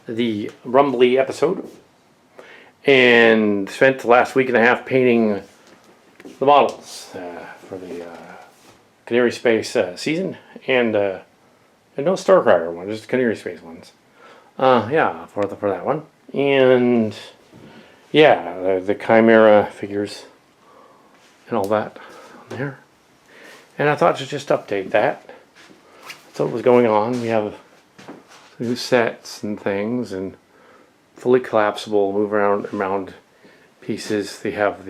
the Rumbly episode, and spent the last week and a half painting the models for the Canary Space season, and no Starcracker one, just Canary Space ones. Yeah, for that one, and yeah, the Chimera figures and all that on there. And I thought to just update that. That's what was going on. We have new sets and things, and fully collapsible, move around pieces. They have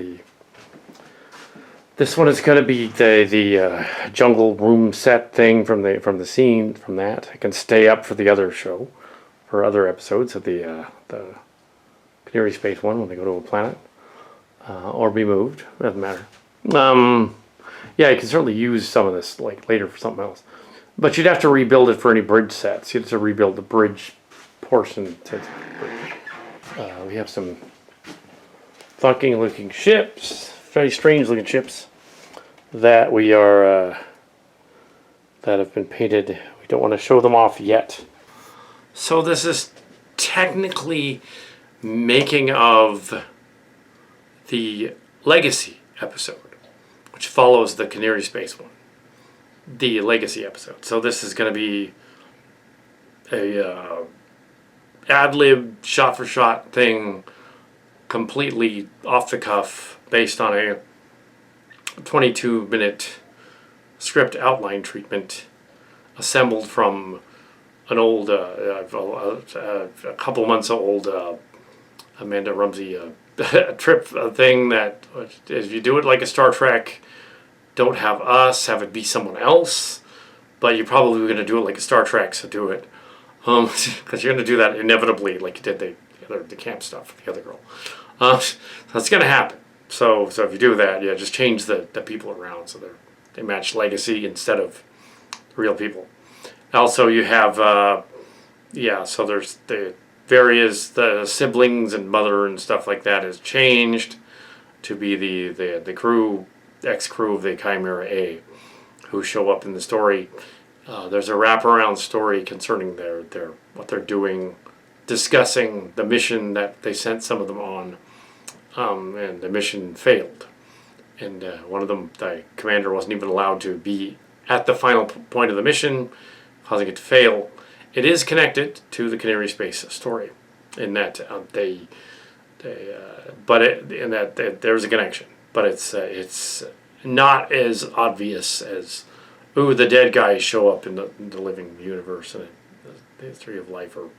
this one is going to be the jungle room set thing from the scene from that. It can stay up for the other show, for other episodes of the Canary Space one when they go to a planet, or be moved. It doesn't matter. Yeah, you can certainly use some of this like later for something else, but you'd have to rebuild it for any bridge sets. You'd have to rebuild the bridge portion to the bridge. We have some funky looking ships, very strange looking ships that we are that have been painted. We don't want to show them off yet. So this is technically making of the Legacy episode, which follows the Canary Space one, the Legacy episode. So this is going to be a ad-lib, shot-for-shot thing, completely off the cuff, based on a 22-minute script outline treatment, assembled from an old, a couple months old Amanda Rumsey trip thing that, if you do it like a Star Trek, don't have us, have it be someone else, but you're probably going to do it like a Star Trek, so do it. Because you're going to do that inevitably, like you did the camp stuff with the other girl. That's going to happen. So if you do that, yeah, just change the people around so they match Legacy instead of real people. Also, you have, so there's the siblings and mother and stuff like that has changed to be the crew, ex-crew of the Chimera A, who show up in the story. There's a wraparound story concerning their what they're doing, discussing the mission that they sent some of them on, and the mission failed. And one of them, the commander, wasn't even allowed to be at the final point of the mission, causing it to fail. It is connected to the Canary Space story, in that there's a connection, but it's not as obvious as, ooh, the dead guys show up in the living universe and the history of life, or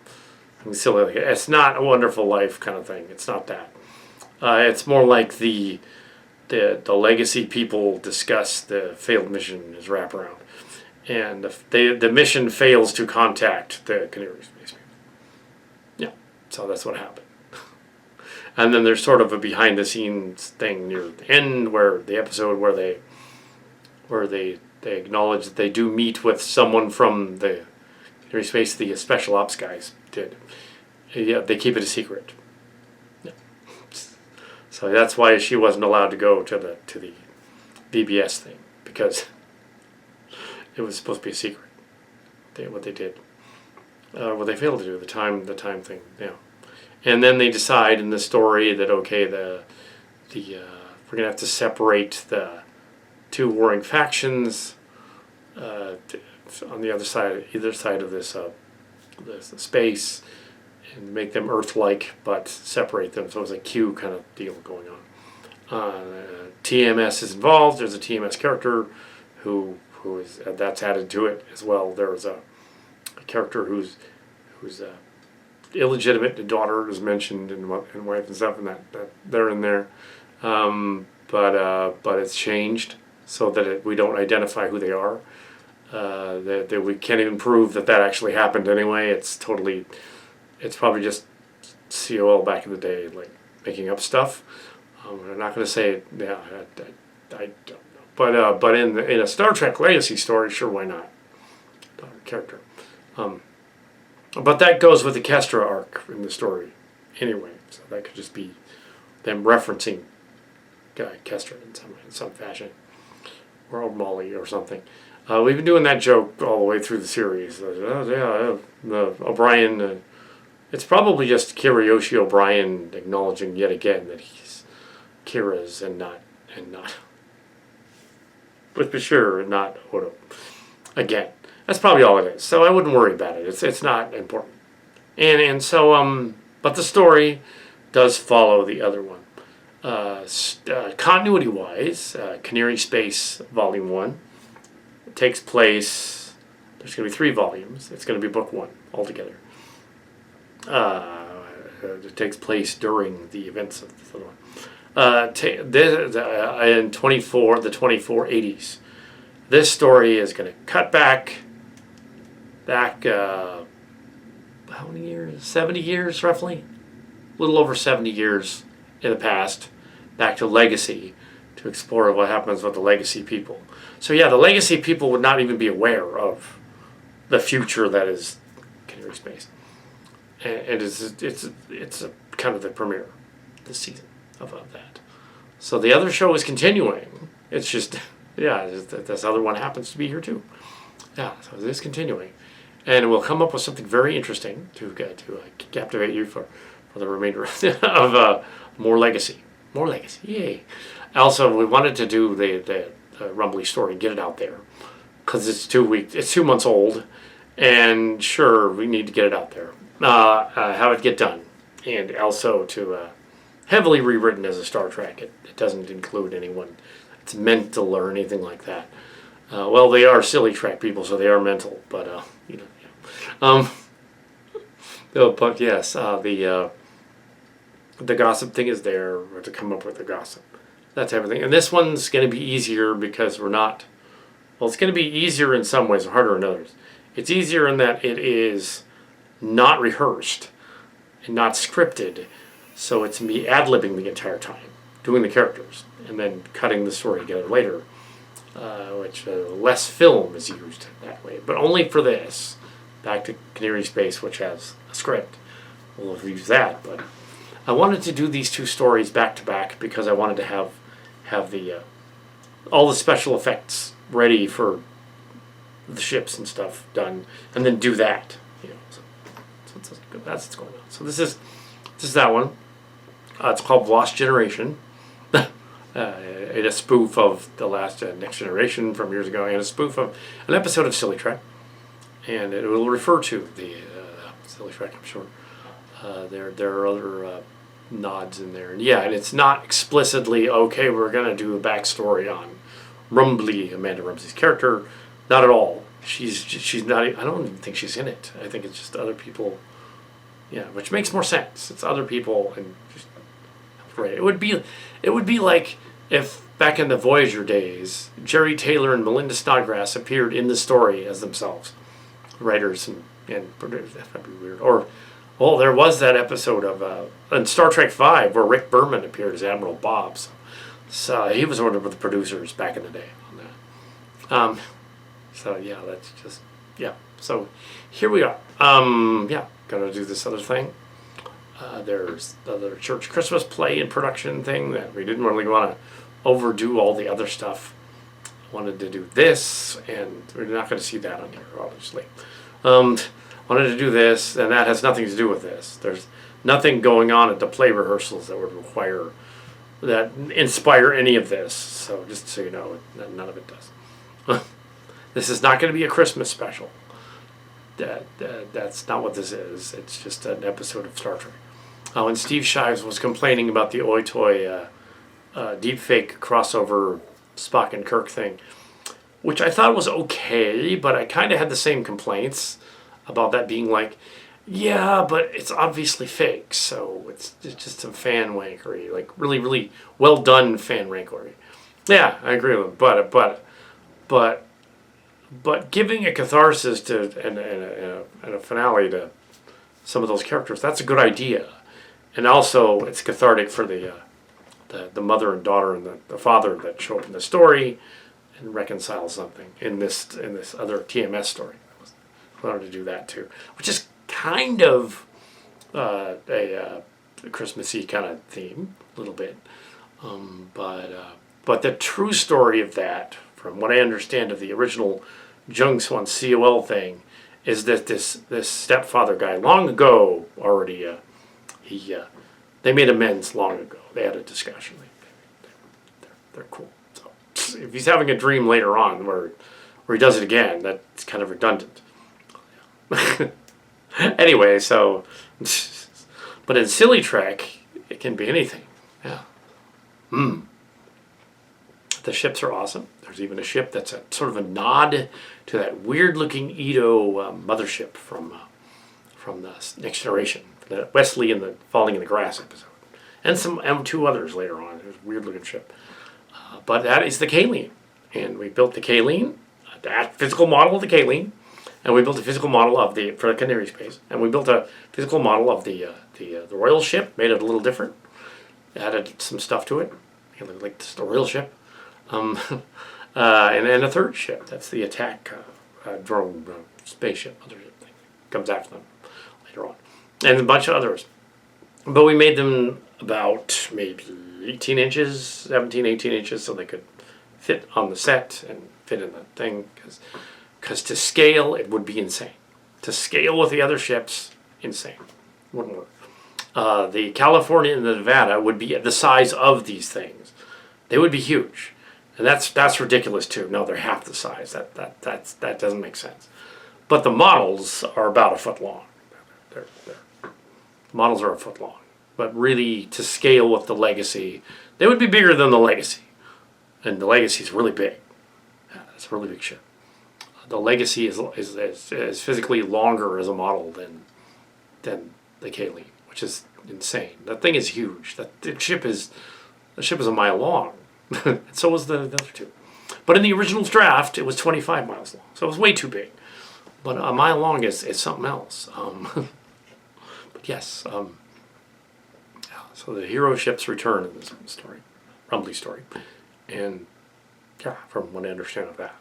silly. It's not A Wonderful Life kind of thing. It's not that. It's more like the Legacy people discuss the failed mission as wraparound, and the mission fails to contact the Canary Space people. Yeah, so that's what happened. And then there's sort of a behind the scenes thing near the end where the episode where they acknowledge that they do meet with someone from the Canary Space, the special ops guys did. Yeah, they keep it a secret. Yeah. So that's why she wasn't allowed to go to the BBS thing, because it was supposed to be a secret. What they did, what they failed to do, the time thing. Yeah, and then they decide in the story that okay, we're gonna have to separate the two warring factions on the either side of this space, and make them Earth-like, but separate them. So it was a Q kind of deal going on. TMS is involved. There's a TMS character who is that's added to it as well. There's a character who's illegitimate daughter is mentioned and wife and stuff, and that they're in there. But it's changed so that we don't identify who they are. That we can't even prove that actually happened anyway. It's probably just COL back in the day, like making up stuff. I'm not going to say it. Yeah, I don't know. But in a Star Trek Legacy story, sure, why not? Character. But that goes with the Kestra arc in the story anyway. So that could just be them referencing Kestra in some fashion, or Old Molly or something. We've been doing that joke all the way through the series. The O'Brien It's probably just Kirayoshi O'Brien acknowledging yet again that he's Kira's and not with Bashir and not Odo. Again, that's probably all it is. So I wouldn't worry about it. It's not important. And so but the story does follow the other one. Continuity wise, Canary Space Volume 1 takes place. There's going to be 3 volumes. It's going to be book 1 altogether. It takes place during the events of the other one. In the 2480s. This story is going to cut back how many years? 70 years, roughly? A little over 70 years in the past, back to Legacy, to explore what happens with the Legacy people. So yeah, the Legacy people would not even be aware of the future that is Canary Space. And it's a, kind of the premiere this season of that. So the other show is continuing. It's just, yeah, this other one happens to be here too. Yeah, so it is continuing. And we'll come up with something very interesting to captivate you for the remainder of more Legacy. More Legacy, yay. Also, we wanted to do the Rumbly story, get it out there. Because it's 2 months old. And sure, we need to get it out there. Have it get done. And also to heavily rewritten as a Star Trek. It doesn't include anyone that's mental or anything like that. Well, they are silly Trek people, so they are mental. But, you know. Yeah. But yes, the gossip thing is there to come up with the gossip. That type of thing. And this one's going to be easier because we're not... Well, it's going to be easier in some ways, harder in others. It's easier in that it is not rehearsed and not scripted. So it's me ad-libbing the entire time, doing the characters, and then cutting the story together later, which less film is used that way. But only for this. Back to Canary Space, which has a script. We'll use that, but I wanted to do these 2 stories back to back because I wanted to have the all the special effects ready for the ships and stuff done, and then do that. You know, so that's what's going on. So this is that one. It's called Lost Generation. A spoof of the last Next Generation from years ago, and a spoof of an episode of Silly Trek. And it will refer to the Silly Trek, I'm sure. There are other nods in there. And yeah, and it's not explicitly, okay, we're going to do a backstory on Rumbly, Amanda Rumsey's character. Not at all. She's not, I don't even think she's in it. I think it's just other people. Yeah, which makes more sense. It's other people and just, right. It would be like if back in the Voyager days, Jerry Taylor and Melinda Snodgrass appeared in the story as themselves. Writers and producers. That'd be weird. Or, well, there was that episode of in Star Trek V where Rick Berman appeared as Admiral Bob. So he was one of the producers back in the day on that. So yeah, that's just So here we are. Gonna do this other thing. There's the other church Christmas play in production thing that we didn't really want to overdo all the other stuff. Wanted to do this, and we're not going to see that on here, obviously. Wanted to do this, and that has nothing to do with this. There's nothing going on at the play rehearsals that would inspire any of this. So just so you know, none of it does. This is not going to be a Christmas special. That's not what this is. It's just an episode of Star Trek. When Steve Shives was complaining about the Oi Toy deepfake crossover Spock and Kirk thing, which I thought was okay, but I kind of had the same complaints about that being like, yeah, but it's obviously fake, so it's just some fan wankery, like really, really well done fan wankery. Yeah, I agree with him, but giving a catharsis to and a finale to some of those characters, that's a good idea, and also it's cathartic for the mother and daughter and the father that show up in the story and reconcile something in this other TMS story. I wanted to do that too, which is kind of a Christmassy kind of theme, a little bit. But the true story of that, from what I understand of the original Jung Swan COL thing, is that this stepfather guy long ago already they made amends long ago. They had a discussion. They're cool. So if he's having a dream later on where he does it again, that's kind of redundant. Anyway, so but in Silly Trek, it can be anything. Yeah. The ships are awesome. There's even a ship that's a sort of a nod to that weird-looking Edo mothership from the Next Generation, the Wesley and the Falling in the Grass episode, and some two others later on. There's a weird-looking ship, but that is the Kaleen, and we built the Kaleen, that physical model of the Kaleen, and we built a physical model of for the Canary Space, and we built a physical model of the Royal ship, made it a little different, added some stuff to it. It looked like just a Royal ship. And then a third ship. That's the attack drone spaceship. Other thing comes after them later on, and a bunch of others. But we made them about maybe 18 inches, 17, 18 inches, so they could fit on the set and fit in the thing. Because to scale, it would be insane. To scale with the other ships, insane. Wouldn't work. The California and the Nevada would be the size of these things. They would be huge. And that's ridiculous too. No, they're half the size. That doesn't make sense. But the models are about a foot long. Models are a foot long. But really, to scale with the Legacy, they would be bigger than the Legacy. And the Legacy is really big. Yeah, it's a really big ship. The Legacy is physically longer as a model than the Kaleen, which is insane. That thing is huge. The ship is a mile long. And so was the other two. But in the original draft, it was 25 miles long. So it was way too big. But a mile long is something else. But yes. So the hero ships return in this story. Rumbly story. And yeah, from what I understand of that.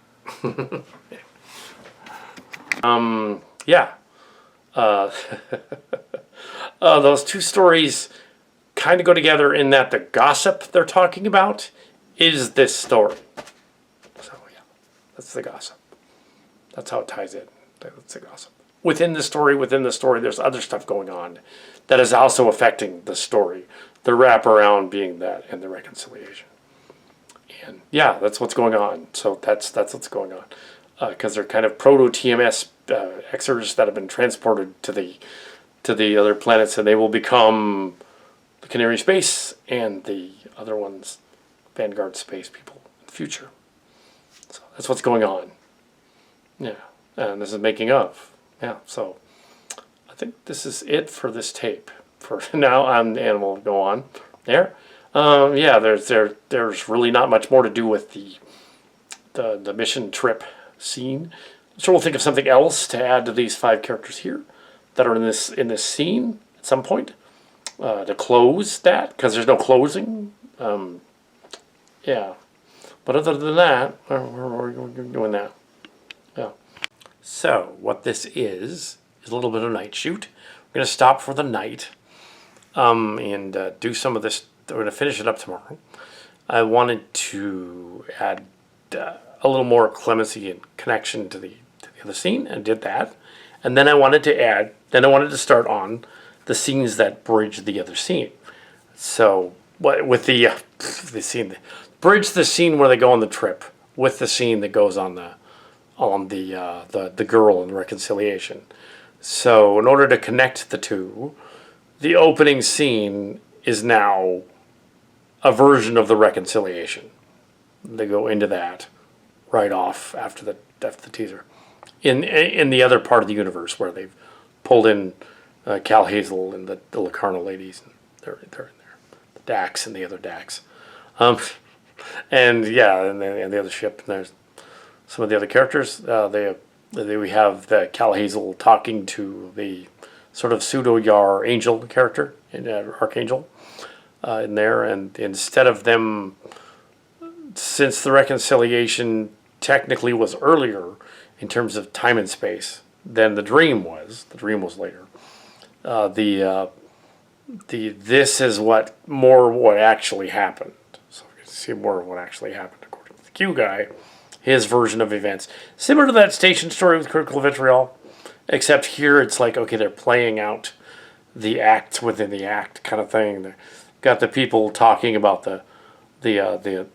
Yeah. Those two stories kind of go together in that the gossip they're talking about is this story. So yeah, that's the gossip. That's how it ties in. That's the gossip. Within the story, there's other stuff going on that is also affecting the story. The wraparound being that and the reconciliation. And yeah, that's what's going on. So that's what's going on. Because they're kind of proto-TMS Xers that have been transported to the other planets, and they will become the Canary Space and the other ones, Vanguard Space people in the future. So that's what's going on. Yeah, and this is making of. Yeah, so I think this is it for this tape for now. And we'll go on there. Yeah, there's really not much more to do with the mission trip scene. So we'll think of something else to add to these 5 characters here that are in this scene at some point to close that, because there's no closing. Yeah, but other than that, we're doing that. Yeah. So what this is a little bit of night shoot. We're gonna stop for the night and do some of this. We're gonna finish it up tomorrow. I wanted to add a little more clemency and connection to the other scene, and did that. And then I wanted to start on the scenes that bridge the other scene. So with the scene, bridge the scene where they go on the trip with the scene that goes on the girl and the reconciliation. So in order to connect the two, the opening scene is now a version of the reconciliation. They go into that right off after the teaser. In the other part of the universe where they've pulled in Cal Hazel and the Locarno ladies, and they're in there. The Dax and the other Dax. And yeah, and the other ship, and there's some of the other characters. We have the Cal Hazel talking to the sort of pseudo-Yar angel character, Archangel, in there. And instead of them, since the reconciliation technically was earlier in terms of time and space than the dream was later. This is what actually happened. So we can see more of what actually happened according to the Q guy, his version of events, similar to that station story with Critical Vitriol. Except here it's like, okay, they're playing out the act within the act kind of thing. They've got the people talking about the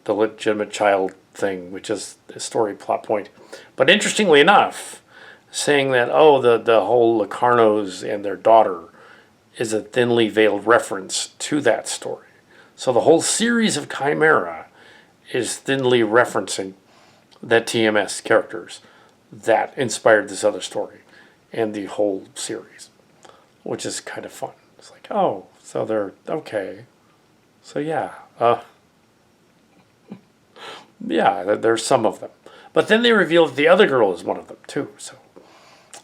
legitimate child thing, which is the story plot point. But interestingly enough, saying that, oh, the whole Locarnos and their daughter is a thinly veiled reference to that story. So the whole series of Chimera is thinly referencing the TMS characters that inspired this other story and the whole series, which is kind of fun. It's like, oh, so they're okay. So yeah, yeah, there's some of them. But then they reveal that the other girl is one of them too.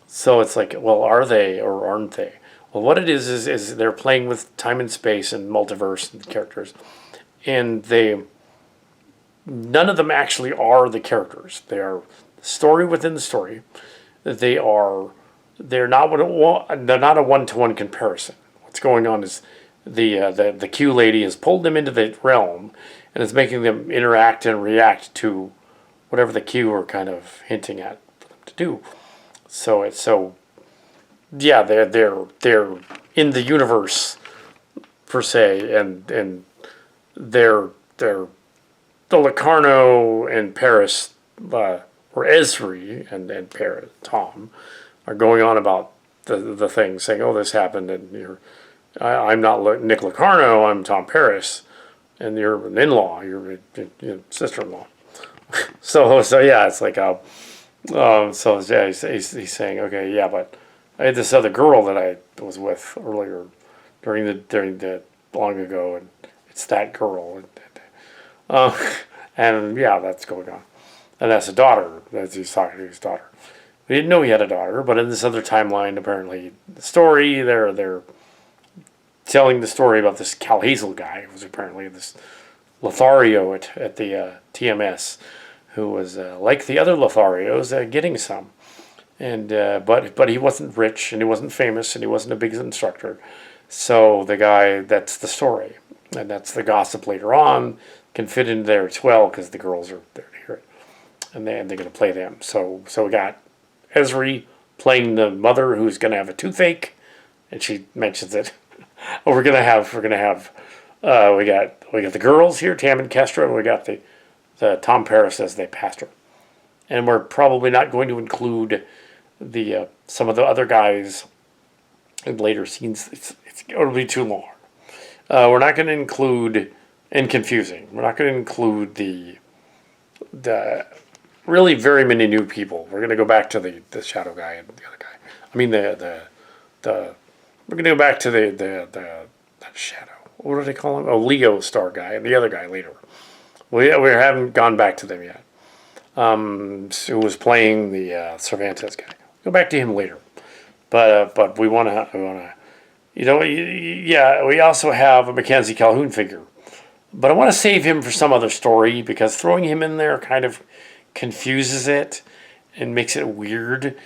So it's like, well, are they or aren't they? Well, what it is they're playing with time and space and multiverse and characters, and none of them actually are the characters. They are the story within the story. They're not a one-to-one comparison. What's going on is the Q lady has pulled them into the realm and is making them interact and react to whatever the Q are kind of hinting at for them to do. Yeah, they're in the universe per se, and they're the Locarno and Paris, or Esri and Paris, Tom, are going on about the thing, saying, "Oh, this happened," and I'm not Nick Locarno, I'm Tom Paris, and you're an in-law, you're sister-in-law. So yeah, it's like so yeah, he's saying, okay, yeah, but I had this other girl that I was with earlier during the long ago, and it's that girl, and yeah, that's going on, and that's a daughter. That's he's talking to his daughter. We didn't know he had a daughter, but in this other timeline, apparently, the story they're telling the story about this Cal Hazel guy who was apparently this Lothario at the TMS, who was like the other Lotharios, getting some, and but he wasn't rich and he wasn't famous and he wasn't a big instructor, so the guy, that's the story, and that's the gossip later on can fit in there as well because the girls are there to hear it, and they're going to play them. So we got Esri playing the mother who's going to have a toothache, and she mentions it. We're gonna have we got the girls here, Tam and Kestra, and we got the Tom Paris as the pastor, and we're probably not going to include the some of the other guys in later scenes. It'll be too long. We're not going to include, and confusing. We're not going to include the really very many new people. We're going to go back to the shadow guy and the other guy. I mean the we're going to go back to the shadow. What do they call him? Oh, Leo Star guy and the other guy later. We haven't gone back to them yet. Who was playing the Cervantes guy? Go back to him later. But we want to yeah. We also have a Mackenzie Calhoun figure, but I want to save him for some other story because throwing him in there kind of confuses it and makes it weird,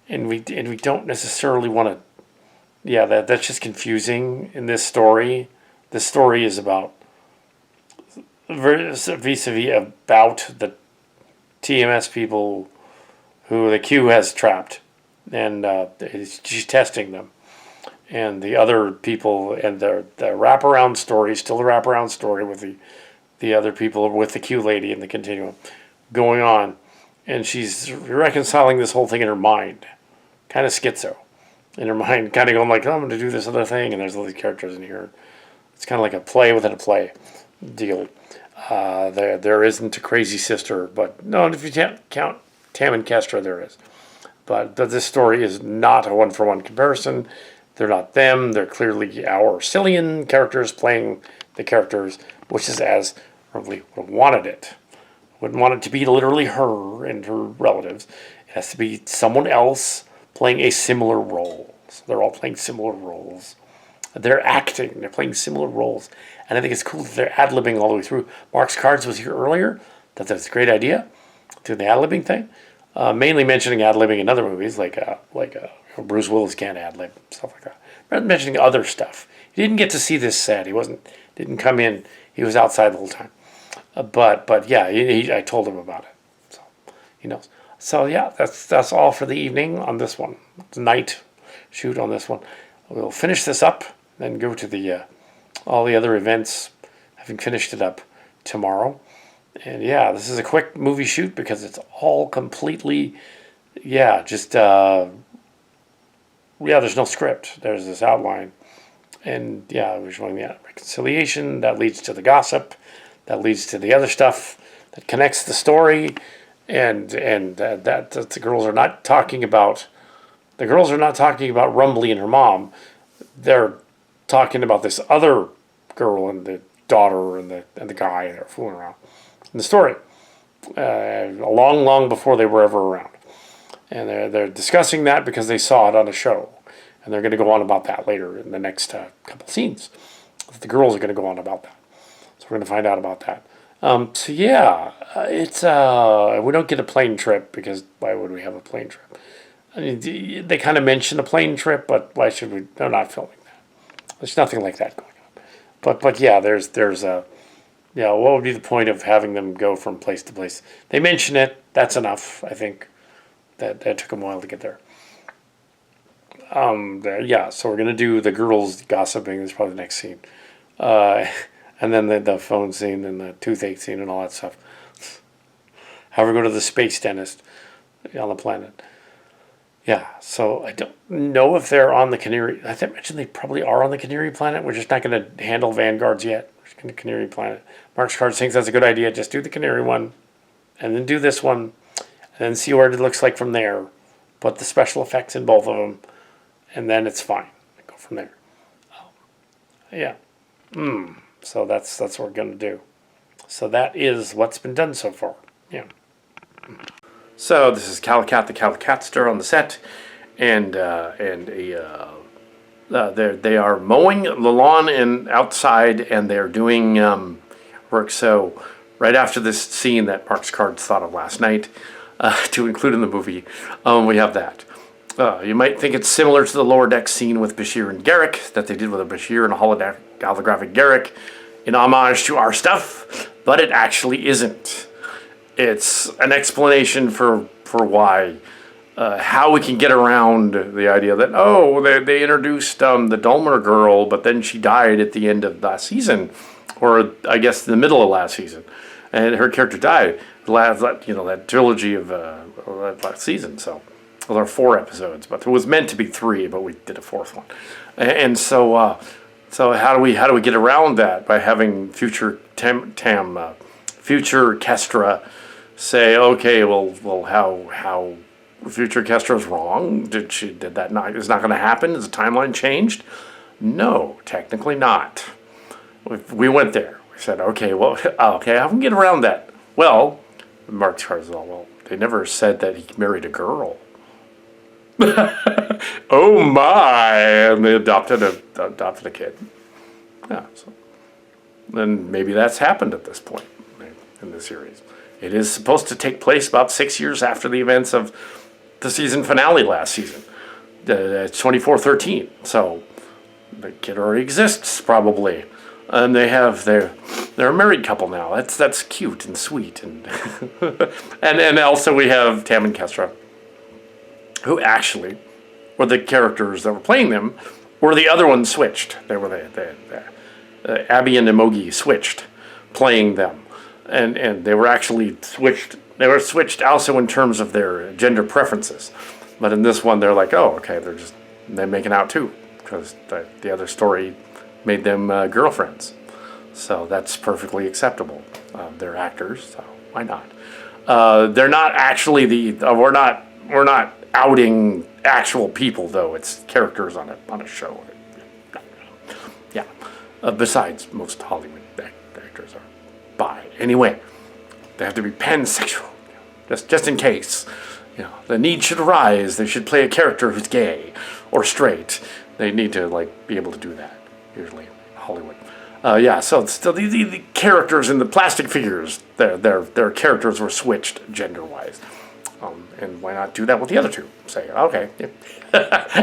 and we don't necessarily want to. Yeah, that's just confusing in this story. This story is about vis-a-vis about the TMS people who the Q has trapped, and she's testing them, and the other people, and the wraparound story, still a wraparound story with the other people with the Q lady in the continuum going on, and she's reconciling this whole thing in her mind, kind of schizo. In her mind, kind of going like, oh, I'm going to do this other thing, and there's all these characters in here. It's kind of like a play within a play deal. There isn't a crazy sister, but no, if you count Tam and Kestra, there is. But this story is not a one-for-one comparison. They're not them. They're clearly our Cillian characters playing the characters, which is as Rumbly would have wanted it. Wouldn't want it to be literally her and her relatives. It has to be someone else playing a similar role. So they're all playing similar roles. They're acting. They're playing similar roles. And I think it's cool that they're ad-libbing all the way through. Mark's Cards was here earlier. That's a great idea. Doing the ad-libbing thing. Mainly mentioning ad-libbing in other movies, like Bruce Willis can't ad-lib, stuff like that. Rather mentioning other stuff. He didn't get to see this set. Didn't come in. He was outside the whole time. But yeah, I told him about it. So he knows. So yeah, that's all for the evening on this one. It's night shoot on this one. We'll finish this up, then go to the all the other events, having finished it up tomorrow. And yeah, this is a quick movie shoot because it's all completely, just there's no script. There's this outline, and we're showing the reconciliation that leads to the gossip, that leads to the other stuff that connects the story, and that the girls are not talking about. The girls are not talking about Rumbly and her mom. They're talking about this other girl and the daughter and the guy that are fooling around in the story. Long before they were ever around. And they're discussing that because they saw it on a show. And they're going to go on about that later in the next couple scenes. The girls are going to go on about that. So we're going to find out about that. It's we don't get a plane trip because why would we have a plane trip? I mean, they kind of mention a plane trip, but why should we? They're not filming that. There's nothing like that going on. But there's a what would be the point of having them go from place to place? They mention it. That's enough. I think that took them a while to get there. So we're gonna do the girls gossiping. Is probably the next scene, and then the phone scene and the toothache scene and all that stuff. Have her go to the space dentist on the planet. Yeah, so I don't know if they're on the Canary. I mentioned they probably are on the Canary Planet. We're just not going to handle Vanguards yet. We're just going to Canary Planet. Mark's Cards thinks that's a good idea. Just do the Canary one, and then do this one, and then see what it looks like from there. Put the special effects in both of them, and then it's fine. Go from there. So that's what we're going to do. So that is what's been done so far. Yeah. So this is Calicat, the Calicatster on the set, and they are mowing the lawn and outside, and they're doing work. So right after this scene that Mark's Cards thought of last night to include in the movie, we have that. You might think it's similar to the lower deck scene with Bashir and Garrick that they did with a Bashir and a holographic Garrick in homage to our stuff, but it actually isn't. It's an explanation for why, how we can get around the idea that, they introduced the Dulmer girl, but then she died at the end of last season, or I guess the middle of last season, and her character died. That trilogy of last season. So there are 4 episodes, but there was meant to be 3, but we did a 4th one, and so how do we get around that by having future future Kestra say, okay, well, how future Kestra's wrong? Did that not? Is not going to happen? Is the timeline changed? No, technically not. We went there. We said, okay, how can we get around that? Well, Mark Charzal, they never said that he married a girl. Oh my! And they adopted a kid. Yeah, so then maybe that's happened at this point in the series. It is supposed to take place about 6 years after the events of the season finale last season. It's 2413, so the kid already exists probably, and they're a married couple now. That's cute and sweet, and and also we have Tam and Kestra, who actually were the characters that were playing them, or the other ones switched. They were Abby and Emogi switched playing them. And they were actually switched. They were switched also in terms of their gender preferences, but in this one they're like, they're making out too, because the other story made them girlfriends, so that's perfectly acceptable. They're actors, so why not? They're not actually we're not outing actual people though. It's characters on a show. Yeah. Besides, most Hollywood actors are bi. Anyway, they have to be pansexual, just in case. The need should arise. They should play a character who's gay or straight. They need to be able to do that. Usually, in Hollywood. So still the characters in the plastic figures, their characters were switched gender-wise. And why not do that with the other two? Say, okay. Yeah.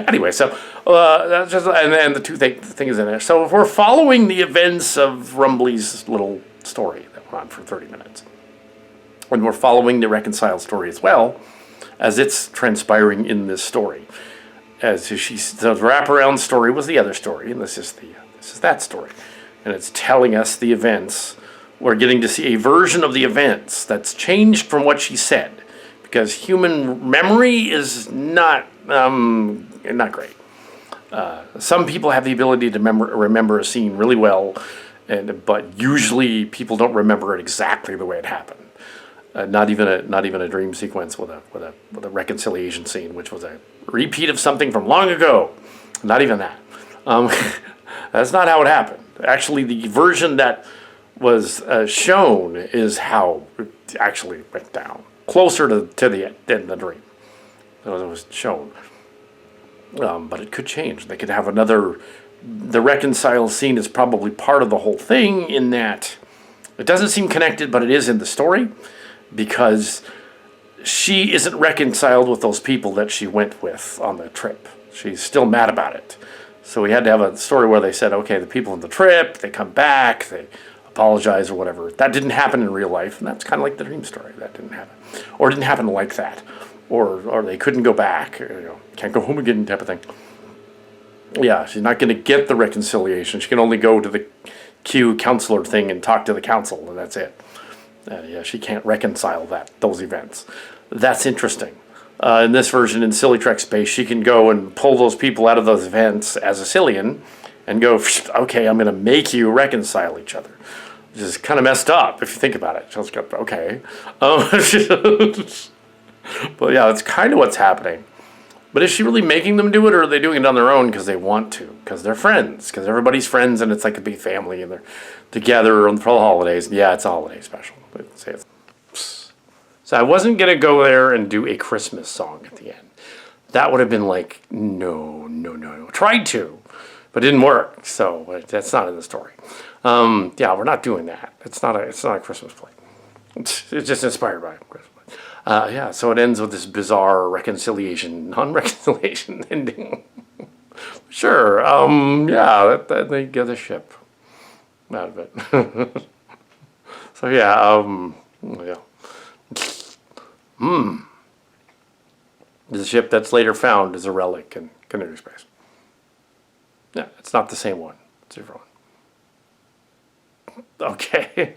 Anyway, so that's just, and the toothache thing is in there. So if we're following the events of Rumbly's little story that went on for 30 minutes, and we're following the reconciled story as well, as it's transpiring in this story. As the wraparound story was the other story, and this is that story, and it's telling us the events. We're getting to see a version of the events that's changed from what she said, because human memory is not great. Some people have the ability to remember a scene really well, but usually people don't remember it exactly the way it happened. Not even a dream sequence with a reconciliation scene, which was a repeat of something from long ago. Not even that. That's not how it happened. Actually, the version that was shown is how it actually went down, closer to the than the dream. It was shown, but it could change. They could have another. The reconcile scene is probably part of the whole thing in that it doesn't seem connected, but it is in the story, because she isn't reconciled with those people that she went with on the trip. She's still mad about it. So we had to have a story where they said, okay, the people on the trip, they come back, they apologize or whatever. That didn't happen in real life, and that's kind of like the dream story. That didn't happen. Or it didn't happen like that. Or they couldn't go back, can't go home again type of thing. Yeah, she's not going to get the reconciliation. She can only go to the Q counselor thing and talk to the council, and that's it. She can't reconcile those events. That's interesting. In this version, in Silly Trek Space, she can go and pull those people out of those events as a Cillian and go, okay, I'm going to make you reconcile each other. Which is kind of messed up if you think about it. She's got, okay. But yeah, that's kind of what's happening. But is she really making them do it, or are they doing it on their own because they want to? Because they're friends. Because everybody's friends, and it's like a big family, and they're together for the holidays. Yeah, it's a holiday special. So I wasn't going to go there and do a Christmas song at the end. That would have been like, no. Tried to, but it didn't work. So that's not in the story. We're not doing that. It's not a Christmas play. It's just inspired by Christmas. So it ends with this bizarre non-reconciliation ending. Sure, they get a ship out of it. The ship that's later found is a relic in Canary Space. Yeah, it's not the same one. It's a different one. Okay.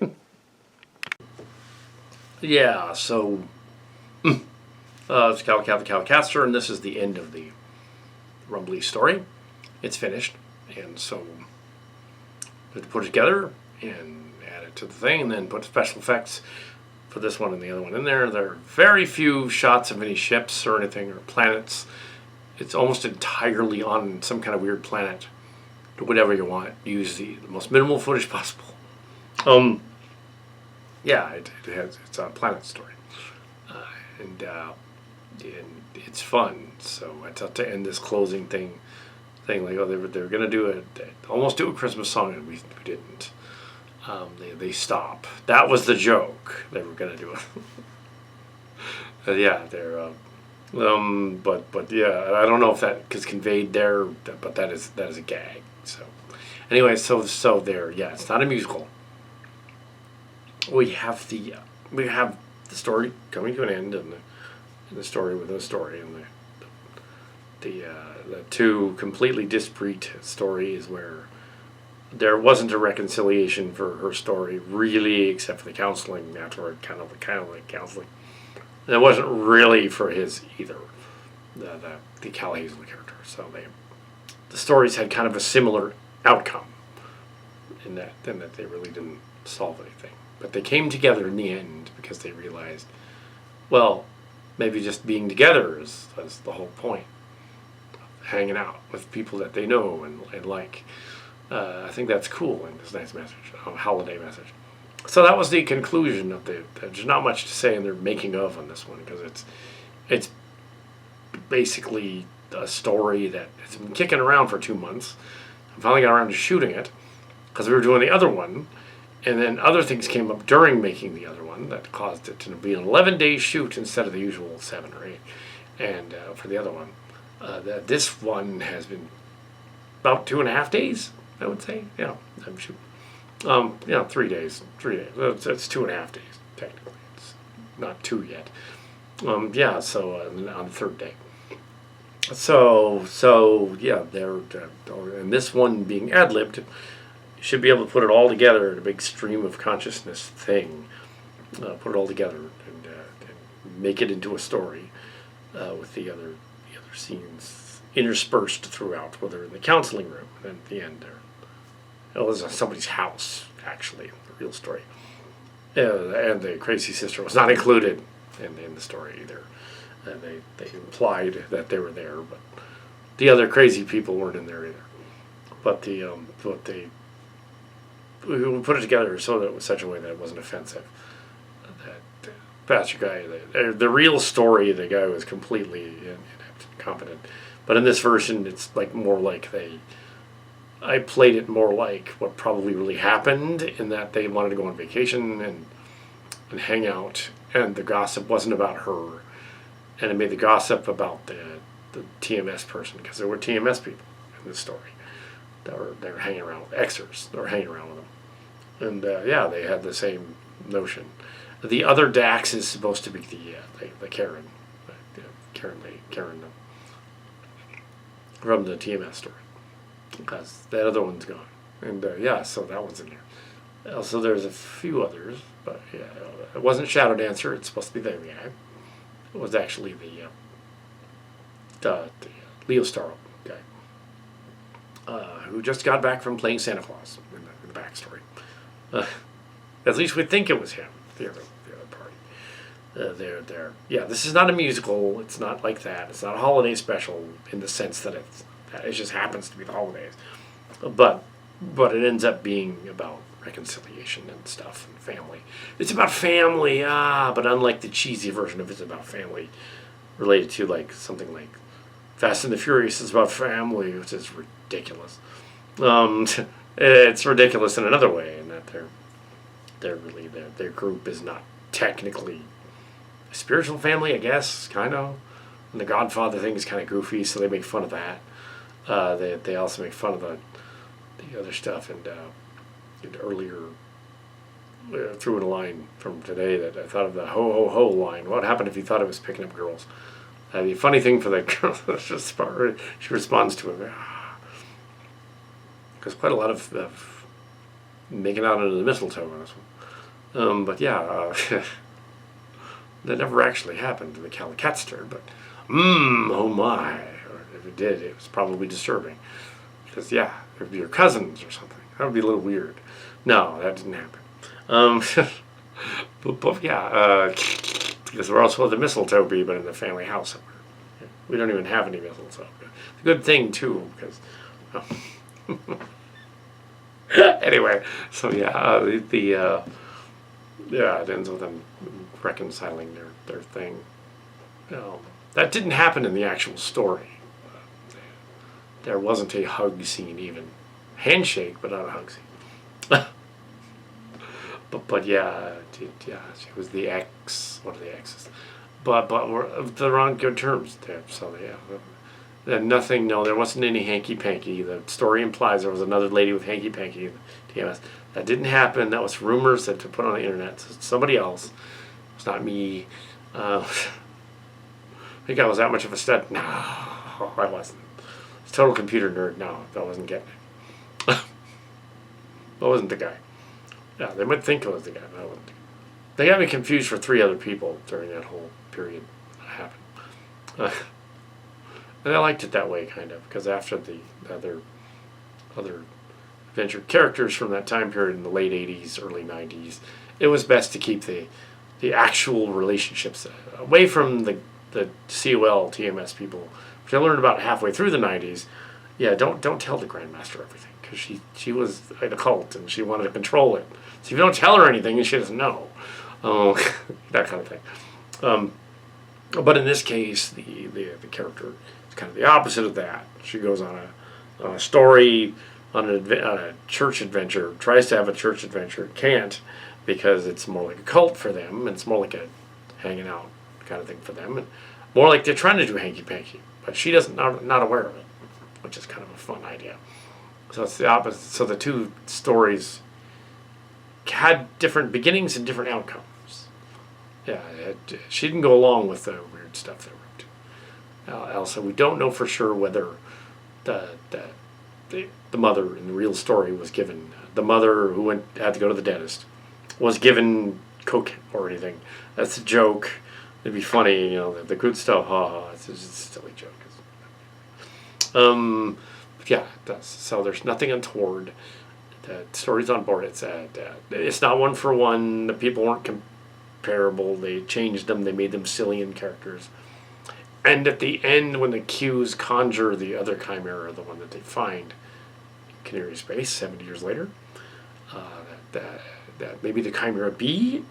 Yeah, so it's Calicaster, and this is the end of the Rumbly story. It's finished, and so we have to put it together and add it to the thing, and then put special effects for this one and the other one in there. There are very few shots of any ships or anything or planets. It's almost entirely on some kind of weird planet. Do whatever you want. Use the most minimal footage possible. It's a planet story. And it's fun. So I thought to end this closing thing like, oh, they were gonna almost do a Christmas song, and we didn't. They stop. That was the joke. They were gonna do it. But yeah, I don't know if that is conveyed there, but that is a gag. So anyway, so there. Yeah, it's not a musical. We have the story coming to an end, and the story within a story, and the two completely disparate stories where there wasn't a reconciliation for her story really, except for the counseling afterward, kind of like counseling. And it wasn't really for his either, the Cal Hazel character. So the stories had kind of a similar outcome in that they really didn't solve anything. But they came together in the end because they realized, well, maybe just being together is the whole point. Hanging out with people that they know and like. I think that's cool, and it's a nice message, a holiday message. So that was the conclusion of there's not much to say in their making of on this one, because it's basically a story that has been kicking around for 2 months. I finally got around to shooting it because we were doing the other one, and then other things came up during making the other one that caused it to be an 11-day shoot instead of the usual 7 or 8. And for the other one, this one has been about 2.5 days, I would say. I'm shooting. 3 days. 3 days. It's 2.5 days technically. It's not 2 yet. Yeah, so on the third day. So yeah, and this one being ad-libbed, you should be able to put it all together in a big stream of consciousness thing. Put it all together and make it into a story with the other scenes interspersed throughout, whether in the counseling room and at the end there. It was somebody's house, actually, the real story. And the crazy sister was not included in the story either. They implied that they were there, but the other crazy people weren't in there either. But they we put it together so that it was such a way that it wasn't offensive. That bastard guy, the real story, the guy was completely incompetent. But in this version, it's like more like I played it more like what probably really happened, in that they wanted to go on vacation and hang out, and the gossip wasn't about her, and it made the gossip about the TMS person, because there were TMS people in this story that were hanging around with Xers. They were hanging around with them, and yeah, they had the same notion. The other Dax is supposed to be the Karen, Karen from the TMS story, because that other one's gone, and yeah, so that one's in there. Also, there's a few others, but yeah, it wasn't Shadow Dancer. It's supposed to be the guy. It was actually the Leo Starro guy, who just got back from playing Santa Claus in the backstory. At least we think it was him. The other party. Yeah, this is not a musical. It's not like that. It's not a holiday special in the sense that it just happens to be the holidays. But it ends up being about reconciliation and stuff and family. It's about family, but unlike the cheesy version of It's About Family, related to like something like Fast and the Furious is about family, which is ridiculous. It's ridiculous in another way, in that their group is not technically a spiritual family, I guess, kind of. And the Godfather thing is kind of goofy, so they make fun of that. They also make fun of the other stuff, and earlier threw in a line from today that I thought of the ho ho ho line. What happened if you thought it was picking up girls? The funny thing for the girl, she responds to it, because quite a lot of making out under the mistletoe on this one. But yeah, that never actually happened to the Calicatster, but oh my, or if it did, it was probably disturbing. Because yeah, if your cousins or something, that would be a little weird. No, that didn't happen. But yeah, because we're also the mistletoe bee, but in the family house somewhere. We don't even have any mistletoe. It's a good thing too, because anyway. So yeah, yeah, it ends with them reconciling their thing. That didn't happen in the actual story. There wasn't a hug scene, even handshake, but not a hug scene. But yeah, she was the ex. What are the exes? But they're on good terms there. So yeah, then nothing. No, there wasn't any hanky panky. The story implies there was another lady with hanky panky in TMS. That didn't happen. That was rumors that to put on the internet. So it's somebody else. It's not me. I think I was that much of a stud. No, I wasn't. Total computer nerd. No, that wasn't getting it. That wasn't the guy. Yeah, they might think it was the guy, but I wasn't. They got me confused for 3 other people during that whole period that happened. And I liked it that way, kind of, because after the other adventure characters from that time period in the late 80s, early 90s, it was best to keep the actual relationships away from the COL TMS people, which I learned about halfway through the 90s. Yeah, don't tell the Grandmaster everything, because she was in a cult and she wanted to control it. So if you don't tell her anything, she doesn't know. That kind of thing. But in this case, the character is kind of the opposite of that. She goes on a story, on a church adventure, tries to have a church adventure, can't, because it's more like a cult for them, and it's more like a hanging out kind of thing for them, and more like they're trying to do hanky-panky, but she doesn't, not aware of it, which is kind of a fun idea. So it's the opposite. So the two stories had different beginnings and different outcomes. Yeah, she didn't go along with the weird stuff they wrote. Elsa, we don't know for sure whether the the mother in the real story was given, the mother who had to go to the dentist was given coke or anything. That's a joke. It'd be funny, the good stuff. Ha ha. It's just a silly joke. Yeah, it does. So there's nothing untoward. The story's on board. It's not one for one. The people weren't comparable. They changed them. They made them Cillian characters. And at the end, when the Qs conjure the other Chimera, the one that they find in Canary Space 70 years later, that maybe the Chimera B,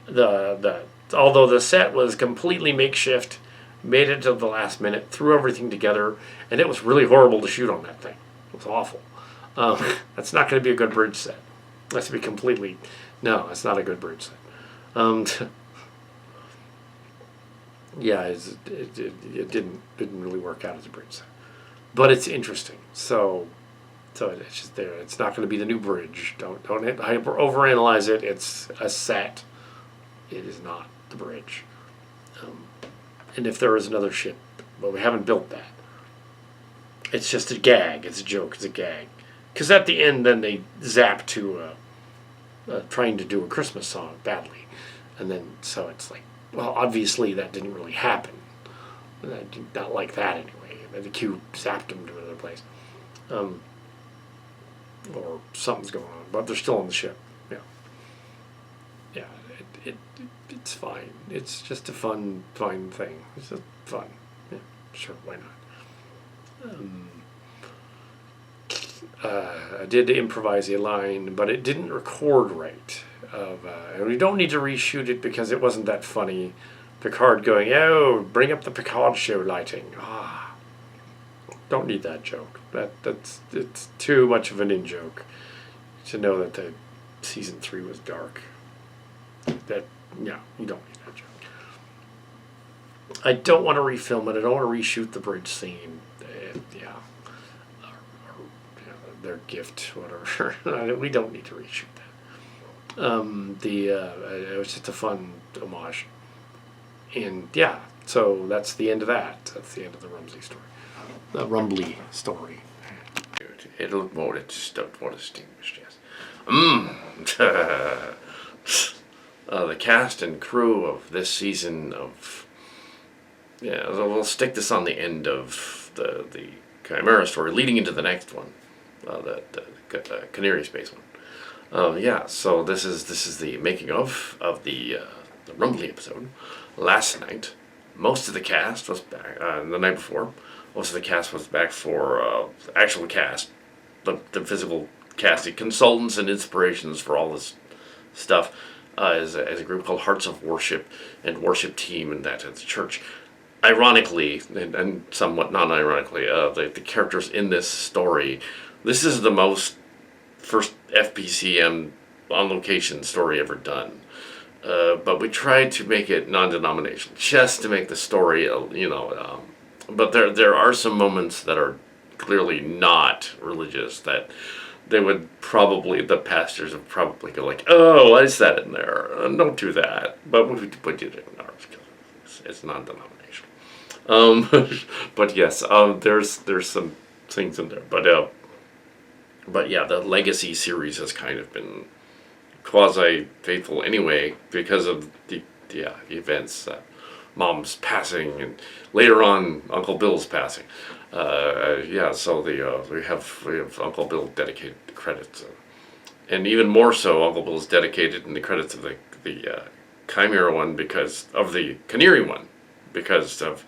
although the set was completely makeshift, made it to the last minute, threw everything together, and it was really horrible to shoot on that thing. It was awful. That's not going to be a good bridge set. That's to be completely, no, it's not a good bridge set. Yeah, it didn't really work out as a bridge set, but it's interesting. So it's just there. It's not going to be the new bridge. Don't overanalyze it. It's a set. It is not the bridge. And if there is another ship, but we haven't built that. It's just a gag. It's a joke. It's a gag. Because at the end, then they zap to trying to do a Christmas song badly, and then so it's like, well, obviously that didn't really happen. Not like that anyway. The Q zapped them to another place, or something's going on. But they're still on the ship. Yeah, yeah. It's fine. It's just a fine thing. It's just fun. Yeah, sure. Why not? I did improvise a line, but it didn't record right. And we don't need to reshoot it because it wasn't that funny. Picard going, "Oh, bring up the Picard show lighting." Don't need that joke. It's too much of an in joke to know that the season 3 was dark. You don't need that joke. I don't want to refilm it. I don't want to reshoot the bridge scene. Their gift, whatever. We don't need to reshoot that. It was just a fun homage, and yeah. So that's the end of that. That's the end of the Rumbly story. The Rumbly story. It'll look more distinguished. Yes. The cast and crew of this season of we'll stick this on the end of the Chimera story, leading into the next one. The Canary Space one. So this is the making of the Rumbly episode. Last night, most of the cast was back. The night before, most of the cast was back for actual cast, the physical casting, consultants and inspirations for all this stuff. As a group called Hearts of Worship and Worship Team, and that at the church. Ironically, and somewhat non-ironically, the characters in this story. This is the most first FPCM on location story ever done. But we tried to make it non-denominational, just to make the story, but there are some moments that are clearly not religious that the pastors would probably go like, "Oh, why is that in there? Don't do that." But we did it in ours because it's non-denominational. But yes, there's some things in there, but yeah, the Legacy series has kind of been quasi-faithful anyway because of the events, Mom's passing, and later on Uncle Bill's passing. So we have Uncle Bill dedicated the credits, and even more so, Uncle Bill's dedicated in the credits of the Chimera one because of the Canary one, because of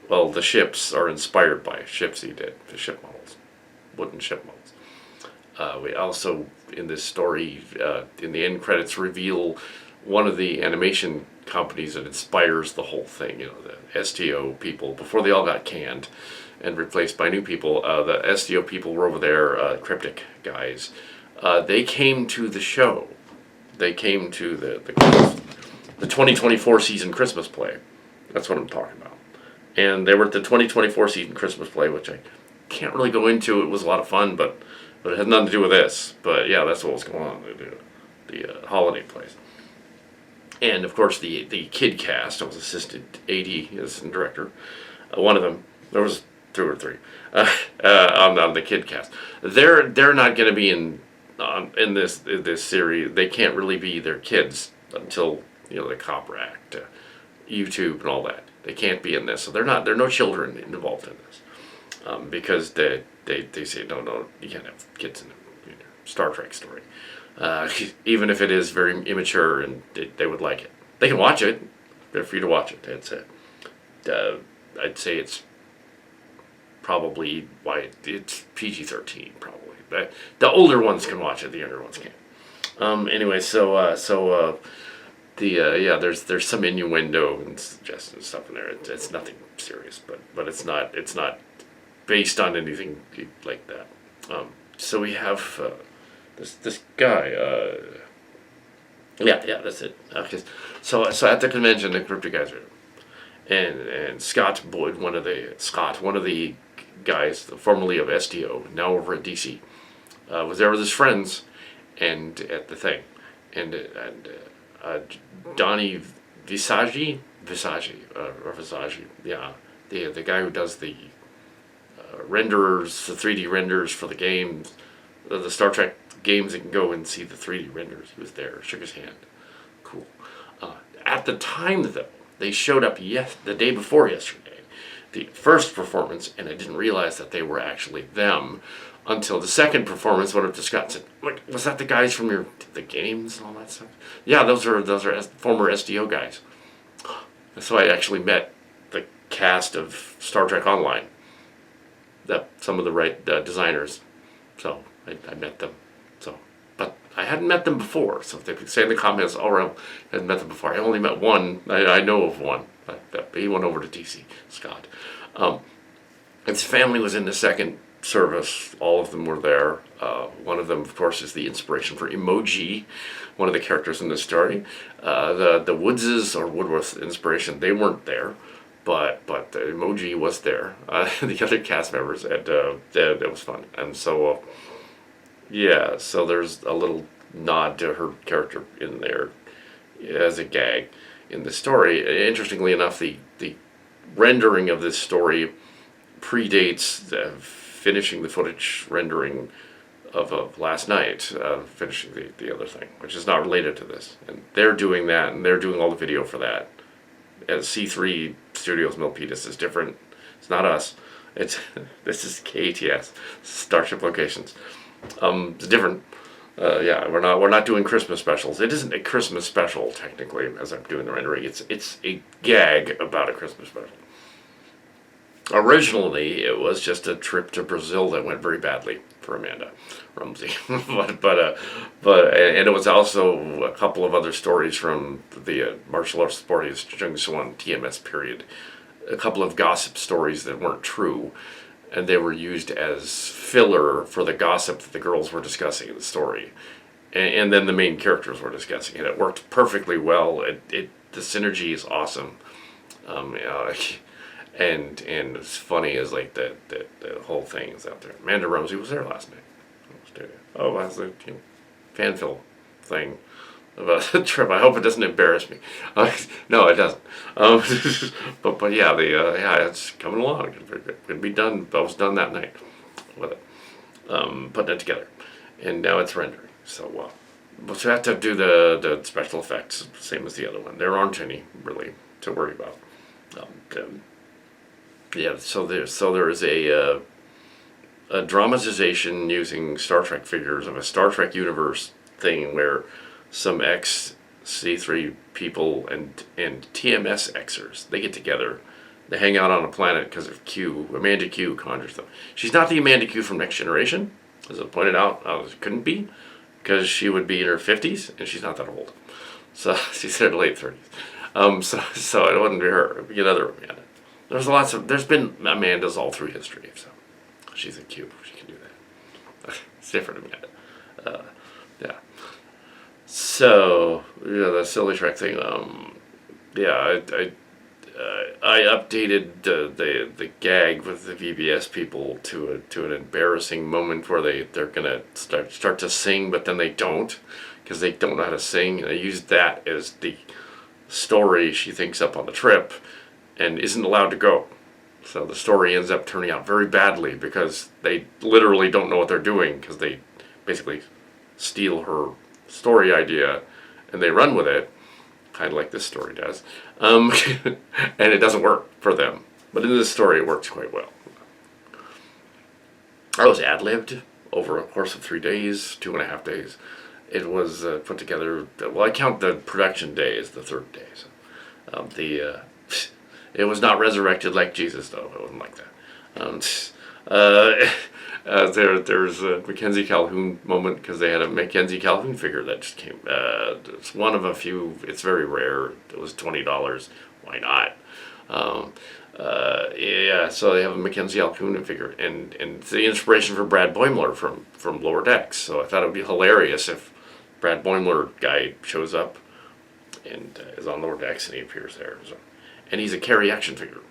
the ships are inspired by ships he did, the ship models, wooden ship models. We also, in this story, in the end credits, reveal one of the animation companies that inspires the whole thing, the STO people, before they all got canned and replaced by new people. The STO people were over there, Cryptic guys. They came to the show. They came to the 2024 season Christmas play. That's what I'm talking about. And they were at the 2024 season Christmas play, which I can't really go into. It was a lot of fun, but it had nothing to do with this. But yeah, that's what was going on. The holiday plays. And of course the kid cast. I was assistant AD as director. One of them. There was two or three on the kid cast. They're not going to be in this series. They can't really be their kids until the Copper Act, YouTube, and all that. They can't be in this, so they're not. There are no children involved in this because they say no, you can't have kids in a Star Trek story, even if it is very immature and they would like it. They can watch it. They're free to watch it. I'd say it's probably why it's PG-13 probably. But the older ones can watch it. The younger ones can't. Anyway, there's some innuendo and suggestion stuff in there. It's nothing serious, but it's not based on anything like that. So we have this guy. That's it. So at the convention, the crypto guys are, and Scott Boyd, one of the guys, formerly of STO, now over at DC, was there with his friends, and at the thing, and Donnie Visagi, yeah, the guy who does the renderers, the 3D renders for the games, the Star Trek games. You can go and see the 3D renders. He was there, shook his hand. Cool. At the time, though, they showed up the day before yesterday, the first performance, and I didn't realize that they were actually them until the second performance. Went up to Scott and said, "Look, was that the guys from the games and all that stuff?" Yeah, those are former SDO guys. So I actually met the cast of Star Trek Online. Some of the designers. So I met them. But I hadn't met them before. So if they could say in the comments, "Oh, I hadn't met them before." I only met one. I know of one. He went over to DC, Scott. His family was in the second service. All of them were there. One of them, of course, is the inspiration for Emoji, one of the characters in this story. The Woodses or Woodworth's inspiration, they weren't there. But the Emoji was there. The other cast members, and it was fun. And so, so there's a little nod to her character in there as a gag in the story. Interestingly enough, the rendering of this story predates finishing the footage rendering of last night, finishing the other thing, which is not related to this. And they're doing that, and they're doing all the video for that. As C3 Studios Milpitas is different. It's not us. This is KATS, Starship Locations. It's different. We're not doing Christmas specials. It isn't a Christmas special technically, as I'm doing the rendering. It's a gag about a Christmas special. Originally, it was just a trip to Brazil that went very badly for Amanda Rumsey, and it was also a couple of other stories from the martial arts sporties Jung Swan TMS period, a couple of gossip stories that weren't true, and they were used as filler for the gossip that the girls were discussing in the story, and then the main characters were discussing it. It worked perfectly well. The synergy is awesome. And it's funny is like the whole thing is out there. Amanda Rumsey was there last night. That's the fan film thing about the trip. I hope it doesn't embarrass me. No, it doesn't. But yeah, it's coming along. It'll be done. That was done that night with it, putting it together, and now it's rendering. So but you have to do the special effects, same as the other one. There aren't any really to worry about. So there is a dramatization using Star Trek figures of a Star Trek universe thing where some ex-C3 people and TMS Xers, they get together. They hang out on a planet because of Q. Amanda Q conjures them. She's not the Amanda Q from Next Generation, as I pointed out. Couldn't be, because she would be in her 50s, and she's not that old. So she's in her late 30s. So it wouldn't be her. It would be another Amanda. There's been Amandas all through history, so she's a Q. She can do that. It's different Amanda. Yeah. So the silly Trek thing. I updated the gag with the VBS people to an embarrassing moment where they're gonna start to sing, but then they don't, because they don't know how to sing. And I used that as story she thinks up on the trip and isn't allowed to go. So the story ends up turning out very badly because they literally don't know what they're doing, because they basically steal her story idea and they run with it, kind of like this story does. And it doesn't work for them. But in this story, it works quite well. It was ad-libbed over a course of 3 days, 2.5 days. It was put together, well, I count the production day as the third day. So, it was not resurrected like Jesus, though. It wasn't like that. There's a Mackenzie Calhoun moment, because they had a Mackenzie Calhoun figure that just came. It's one of a few. It's very rare. It was $20. Why not? Yeah, so they have a Mackenzie Calhoun figure, and it's the inspiration for Brad Boimler from Lower Decks. So I thought it would be hilarious if Brad Boimler guy shows up and is on Lower Decks and he appears there. So, and he's a Carey action figure.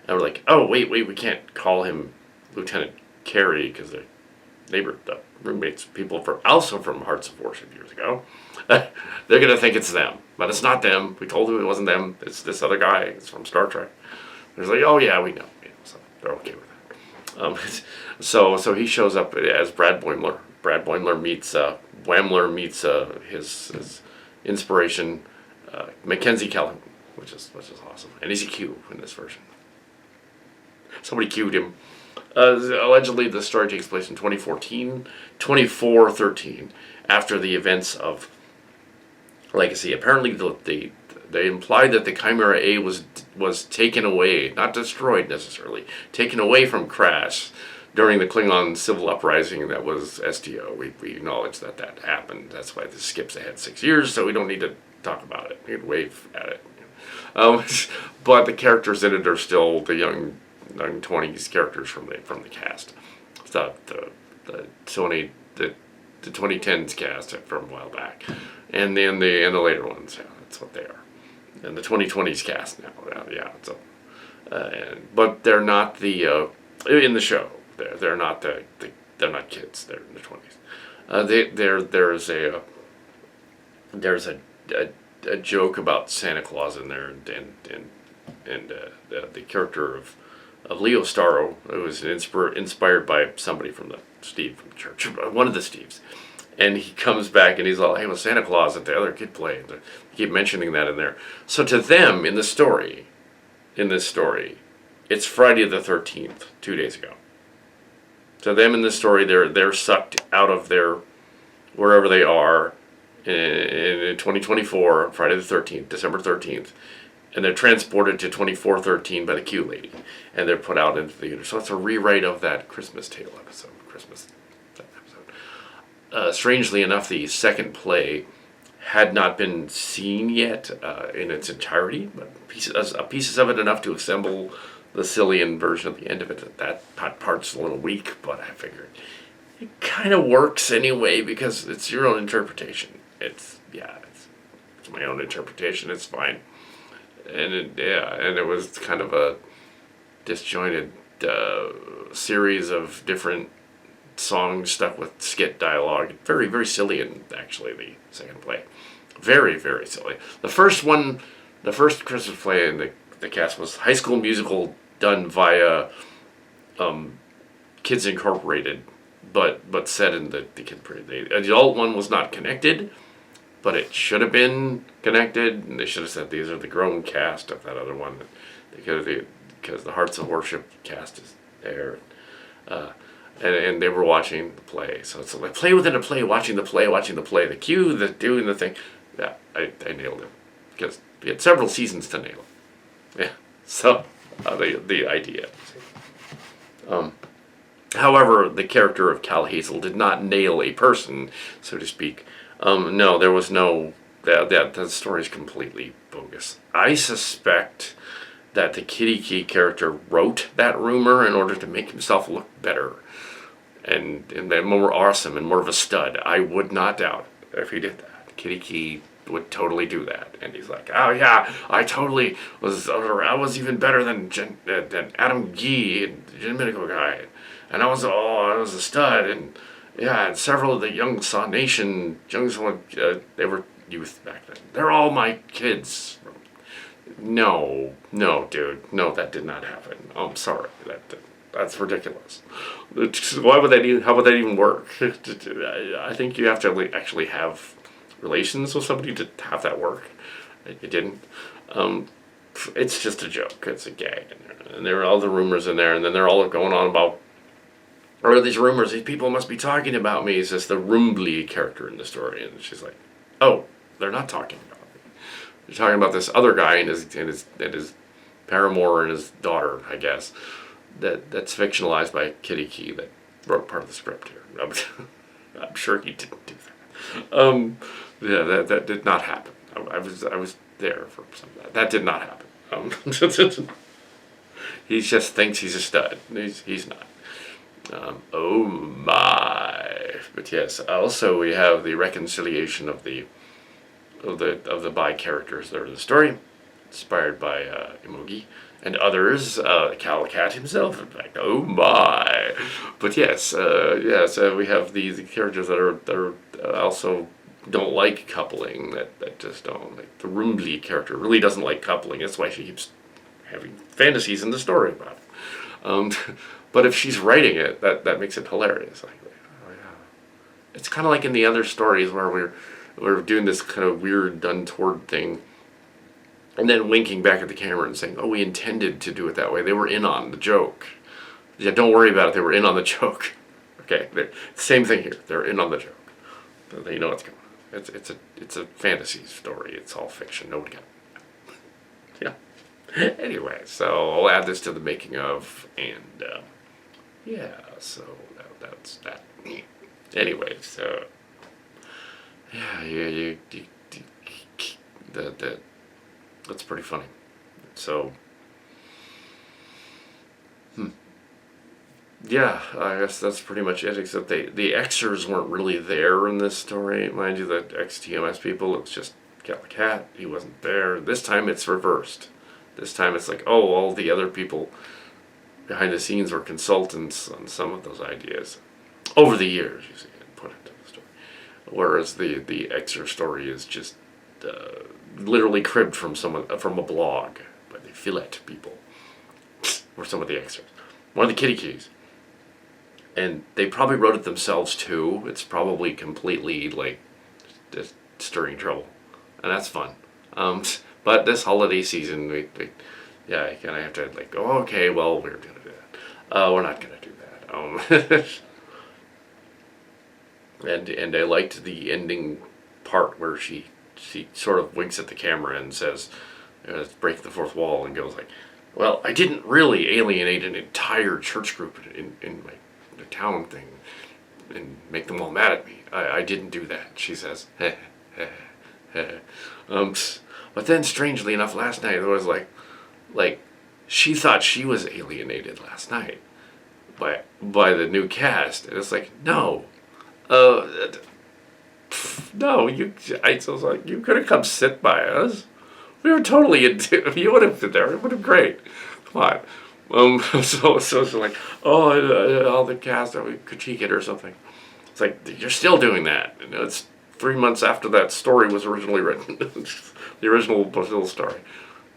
And we're like, oh, wait, we can't call him Lieutenant Carey, because they were roommates, people also from Hearts of Worship years ago. They're going to think it's them. But it's not them. We told them it wasn't them. It's this other guy. It's from Star Trek. They're like, oh, yeah, we know. So they're okay with that. So he shows up as Brad Boimler. Brad Boimler meets Whamler meets his inspiration, Mackenzie Calhoun, which is awesome. And he's a Q in this version. Somebody queued him. Allegedly, the story takes place in 2413, after the events of Legacy. Apparently, they implied that the Chimera A was taken away, not destroyed necessarily, taken away from Crash during the Klingon civil uprising that was STO. We acknowledge that happened. That's why this skips ahead 6 years, so we don't need to talk about it. We can wave at it. But the characters in it are still the young 20s characters from the cast. It's the 2010s cast from a while back, and then the later ones. Yeah, that's what they are. And the 2020s cast now. Yeah. So, but they're not the in the show. They're not they're not kids. They're in their 20s. There's a joke about Santa Claus in there, and the character of Leo Starro, who was inspired by somebody from Steve from the church, one of the Steves. And he comes back and he's all, hey, well, Santa Claus that the other kid played. They keep mentioning that in there. So to them, in this story, it's Friday the 13th, 2 days ago. To them in this story, they're sucked out of their, wherever they are, in 2024, Friday the 13th, December 13th. And they're transported to 2413 by the Q lady, and they're put out into the universe. So it's a rewrite of that Christmas Tale episode. Strangely enough, the second play had not been seen yet in its entirety, but pieces of it enough to assemble the Cillian version of the end of it. That part's a little weak, but I figured it kind of works anyway, because it's your own interpretation. It's my own interpretation. It's fine. And it was kind of a disjointed series of different songs stuck with skit dialogue. Very, very silly, and actually the second play, very, very silly. The first Christmas play in the cast was High School Musical done via Kids Incorporated, but set in the kid period. The adult one was not connected, but it should have been connected, and they should have said these are the grown cast of that other one, because the Hearts of Worship cast is there, and they were watching the play. So it's like play within a play, watching the play, the cue, doing the thing. Yeah, I nailed it, because we had several seasons to nail it. Yeah, so the idea. However, the character of Cal Hazel did not nail a person, so to speak. No, there was no. That story is completely bogus. I suspect that the Kitty Key character wrote that rumor in order to make himself look better and more awesome and more of a stud. I would not doubt if he did that. Kitty Key would totally do that, and he's like, oh yeah, I totally was. I was even better than Adam Gee and the Dominico guy, and I was a stud, and yeah, and several of the Young Saw Nation, they were youth back then. They're all my kids. No, dude, no, that did not happen. I'm sorry, that's ridiculous. Why would that even? How would that even work? I think you have to actually have relations with somebody to have that work. It didn't. Um, it's just a joke. It's a gag, and there are all the rumors in there, and then they're all going on about. Or these rumors, these people must be talking about me. Is this the Rumbly character in the story? And she's like, oh, they're not talking about me. They're talking about this other guy and his paramour and his daughter, I guess. That's fictionalized by Kitty Key that wrote part of the script here. I'm sure he didn't do that. Yeah, that did not happen. I was there for some of that. That did not happen. He just thinks he's a stud. He's not. Oh my! But yes, also we have the reconciliation of the bi characters that are in the story, inspired by Emogi and others. Cal Cat himself, in fact. Oh my! But yes, we have the characters that are also don't like coupling. That just don't like. The Rumbly character really doesn't like coupling. That's why she keeps having fantasies in the story about it. Um, but if she's writing it, that makes it hilarious. Like, oh yeah, it's kind of like in the other stories where we're doing this kind of weird untoward thing, and then winking back at the camera and saying, "Oh, we intended to do it that way. They were in on the joke. Yeah, don't worry about it. They were in on the joke." Okay, same thing here. They're in on the joke. They know what's going on. It's a fantasy story. It's all fiction. Nobody got it. Yeah. Anyway, so I'll add this to the making of, and yeah, so that's that. Anyway, so yeah, that's pretty funny. So, yeah, I guess that's pretty much it. Except the Xers weren't really there in this story, mind you. The XTMS people, it was just Cat the Cat. He wasn't there. This time it's reversed. This time it's like, oh, all the other people behind the scenes were consultants on some of those ideas over the years, you see, and put into the story. Whereas the Xer story is just literally cribbed from from a blog by the Fillet people, or some of the Xers. One of the Kitty Keys. And they probably wrote it themselves too. It's probably completely like just stirring trouble, and that's fun. But this holiday season, we yeah, you kind of have to like go, okay, well, we're gonna do that. We're not gonna do that. And I liked the ending part where she sort of winks at the camera and says, break the fourth wall, and goes like, well, I didn't really alienate an entire church group in my the town thing and make them all mad at me. I didn't do that, she says. But then, strangely enough, last night it was like she thought she was alienated last night by the new cast, and it's like, no, no, I was like, you could have come sit by us. We were totally into. You would have been there. It would have been great. Come on. So it's like, oh, all the cast, we critique it or something. It's like, you're still doing that. And it's 3 months after that story was originally written. The original Brazil story.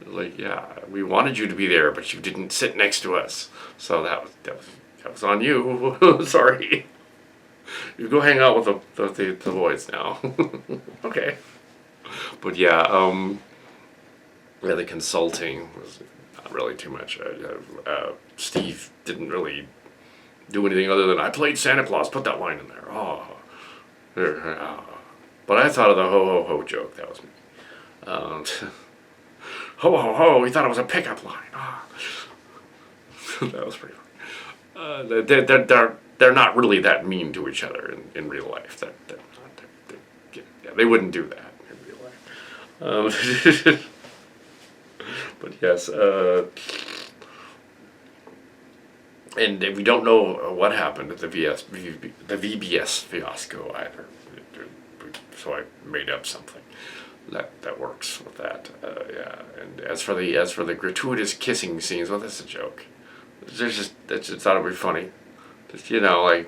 Like, yeah, we wanted you to be there, but you didn't sit next to us. So that was on you. Sorry. You go hang out with the boys now. Okay. But yeah, the consulting was not really too much. Steve didn't really do anything other than, I played Santa Claus, put that line in there. But I thought of the ho ho ho joke. That was me. Ho ho ho, we thought it was a pickup line. That was pretty funny. They're not really that mean to each other in real life. They wouldn't do that in real life. But yes, and we don't know what happened at the VBS fiasco either. So I made up something that works with that. Yeah, and as for the gratuitous kissing scenes, well, that's a joke. I just thought it would be funny. Just, like,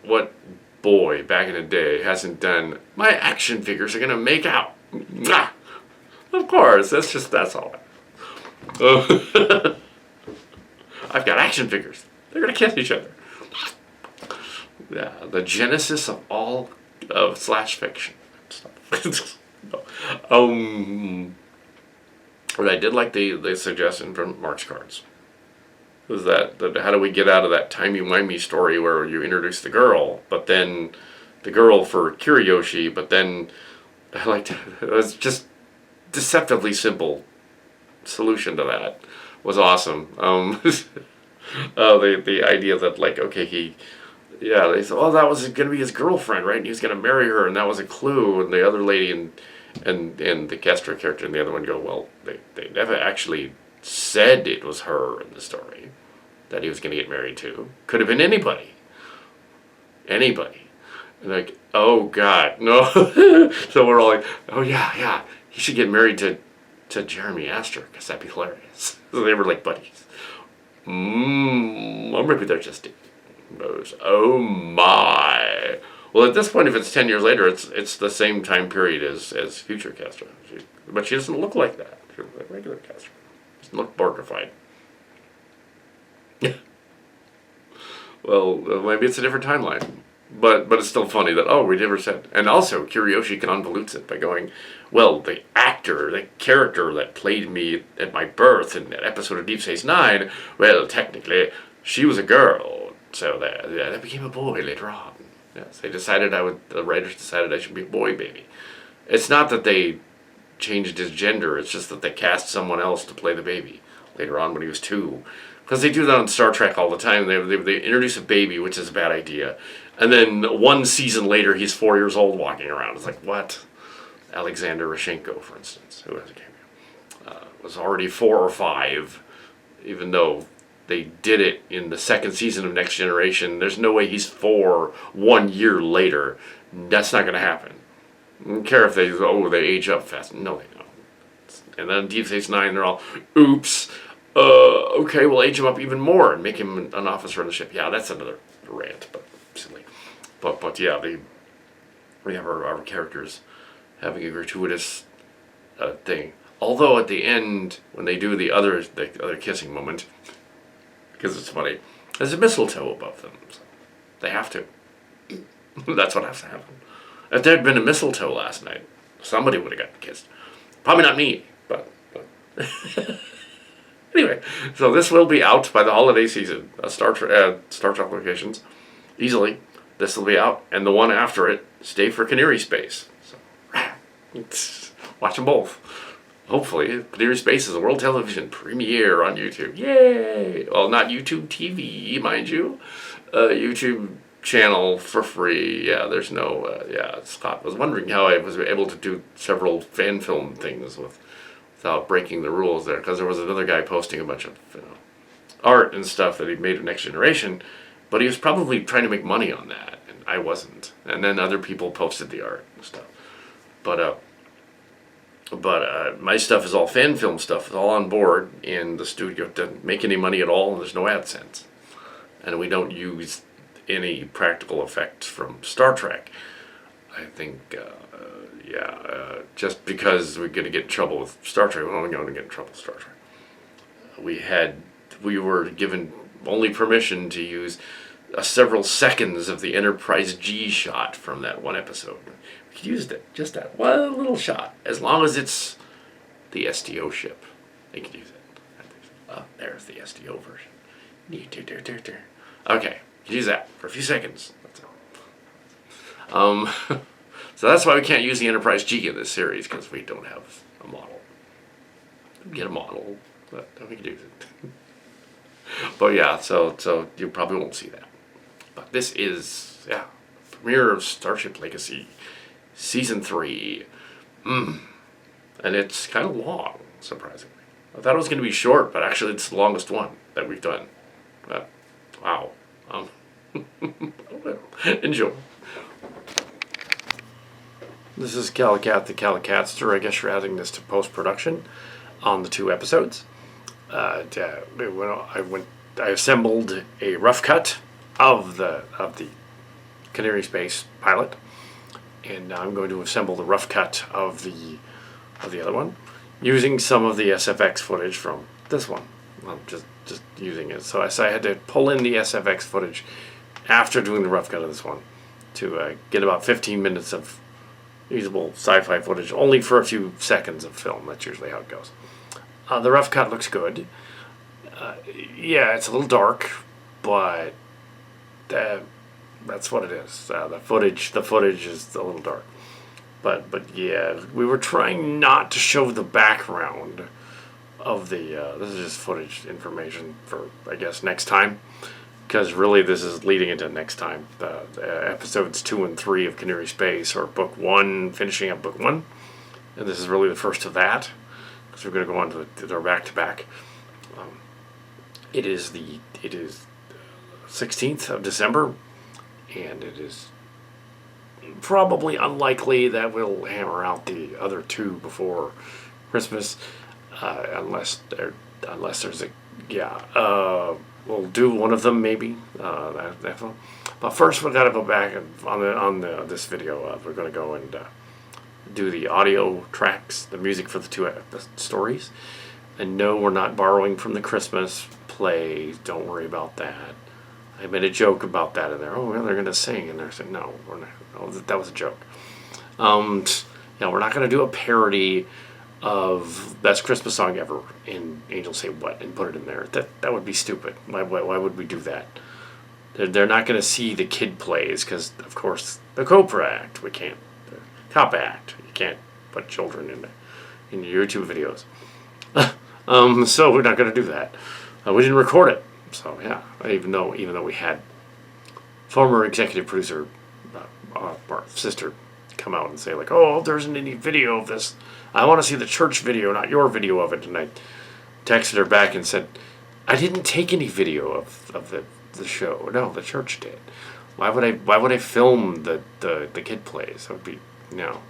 what boy back in the day hasn't done, my action figures are going to make out. Mwah! Of course, that's all. I've got action figures. They're going to kiss each other. Yeah, the genesis of all of slash fiction. But I did like the suggestion from Mark's Cards. Was that how do we get out of that timey-wimey story where you introduce the girl, but then the girl for Kiriyoshi, but then I liked it was just deceptively simple solution to that was awesome. The idea that like okay they said they that was going to be his girlfriend, right? And he was going to marry her, and that was a clue. And the other lady and the Kestra character and the other one go, well, they never actually said it was her in the story that he was going to get married to. Could have been anybody. Anybody. And like, oh God, no. So we're all like, oh yeah, he should get married to Jeremy Astor because that'd be hilarious. So they were like buddies. Or maybe they're just those. Oh my. Well, at this point, if it's 10 years later, it's the same time period as future Kestra. But she doesn't look like that. She looks like regular Kestra. She doesn't look borderfied. Well, maybe it's a different timeline. But it's still funny that, we never said. And also, Kiriyoshi convolutes it by going, well, the character that played me at my birth in that episode of Deep Space Nine, well, technically, she was a girl. So that became a boy later on. Yes, the writers decided I should be a boy baby. It's not that they changed his gender, it's just that they cast someone else to play the baby later on when he was 2. Because they do that on Star Trek all the time. They introduce a baby, which is a bad idea. And then 1 season later, he's 4 years old walking around. It's like, what? Alexander Rashenko, for instance, who has a cameo, was already 4 or 5, even though they did it in the 2nd season of Next Generation. There's no way he's 4 1 year later. That's not going to happen. I don't care if they age up fast. No, they don't. And then Deep Space Nine, they're all, oops. Okay, we'll age him up even more and make him an officer on the ship. Yeah, that's another rant, but silly. But yeah, we have our characters having a gratuitous thing. Although at the end, when they do the other kissing moment, because it's funny, there's a mistletoe above them. So they have to. That's what has to happen. If there had been a mistletoe last night, somebody would have gotten kissed. Probably not me, but. Anyway, so this will be out by the holiday season. Star Trek Locations, easily. This will be out, and the one after it, stay for Canary Space. So, watch them both. Hopefully, Canary Space is a world television premiere on YouTube. Yay! Well, not YouTube TV, mind you. YouTube channel for free. Yeah, there's no. Scott was wondering how I was able to do several fan film things without breaking the rules there, because there was another guy posting a bunch of art and stuff that he'd made of Next Generation, but he was probably trying to make money on that, and I wasn't. And then other people posted the art and stuff. But my stuff is all fan film stuff. It's all on board in the studio. It doesn't make any money at all, and there's no AdSense. And we don't use any practical effects from Star Trek. I think... just because we're going to get in trouble with Star Trek, we're only going to get in trouble with Star Trek. We were given only permission to use several seconds of the Enterprise G shot from that one episode. We could use just that one little shot, as long as it's the STO ship. They could use it. There's the STO version. Okay, use that for a few seconds. That's it. So that's why we can't use the Enterprise G in this series, because we don't have a model. Get a model, but we can use it. But yeah, so you probably won't see that. But this is, premiere of Starship Legacy, Season 3. And it's kind of long, surprisingly. I thought it was going to be short, but actually it's the longest one that we've done. Wow. Enjoy. This is Calicat the Calicatster. I guess you're adding this to post-production on the 2 episodes. I assembled a rough cut of the Canary Space pilot, and now I'm going to assemble the rough cut of the other one, using some of the SFX footage from this one. I'm just using it. So I had to pull in the SFX footage after doing the rough cut of this one to get about 15 minutes of usable sci-fi footage, only for a few seconds of film. That's usually how it goes. The rough cut looks good. Yeah, it's a little dark, but that's what it is. The footage is a little dark. But yeah, we were trying not to show the background of the. This is just footage information for, I guess, next time, because really this is leading into next time. The episodes 2 and 3 of Canary Space, or book 1, finishing up book 1, and this is really the first of that, because we're going to go on to their back to back. It is 16th of December, and it is probably unlikely that we'll hammer out the other 2 before Christmas, unless there's we'll do one of them maybe. But first we got to go back on this video. We're going to go and do the audio tracks, the music for the 2 stories. And no, we're not borrowing from the Christmas play. Don't worry about that. I made a joke about that in there. Oh, well, they're going to sing. And I said, no, we're not. Oh, that was a joke. We're not going to do a parody of Best Christmas Song Ever in Angels Say What and put it in there. That would be stupid. Why would we do that? They're not going to see the kid plays because, of course, the COPRA Act. We can't. The COP Act. You can't put children in your YouTube videos. So we're not going to do that. We didn't record it. So yeah, even though we had former executive producer our sister come out and say like, oh, there isn't any video of this. I want to see the church video, not your video of it. And I texted her back and said, I didn't take any video of the show. No, the church did. Why would I film the kid plays? That would be no,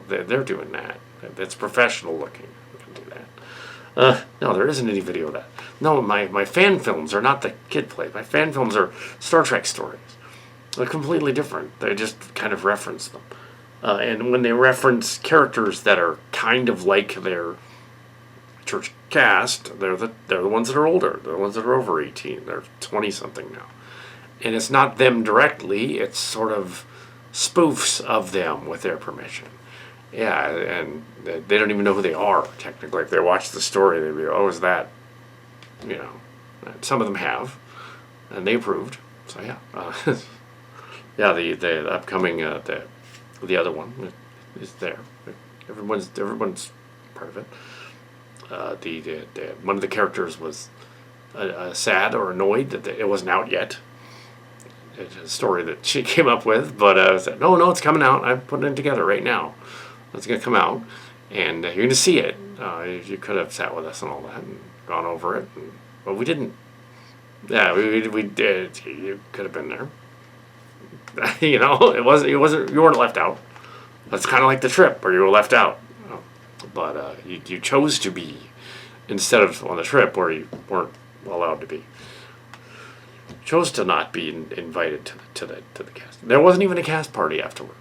they're doing that. That's professional looking. We can do that. No, there isn't any video of that. No, my fan films are not the kid plays. My fan films are Star Trek stories. They're completely different. They just kind of reference them. And when they reference characters that are kind of like their church cast, they're the ones that are older. They're the ones that are over 18. They're 20-something now. And it's not them directly. It's sort of spoofs of them with their permission. Yeah, and they don't even know who they are, technically. If they watch the story, they'd be, oh, is that, Some of them have, and they approved. So, yeah. Yeah, the upcoming, the other one is there. Everyone's part of it. The one of the characters was sad or annoyed that it wasn't out yet. It's a story that she came up with, but I said, no, it's coming out. I'm putting it together right now. It's going to come out, and you're going to see it. You could have sat with us and all that and gone over it, but we didn't. Yeah, we did. You could have been there. It wasn't. You weren't left out. It's kind of like the trip where you were left out, but you chose to be instead of on the trip where you weren't allowed to be. Chose to not be invited to the cast. There wasn't even a cast party afterward.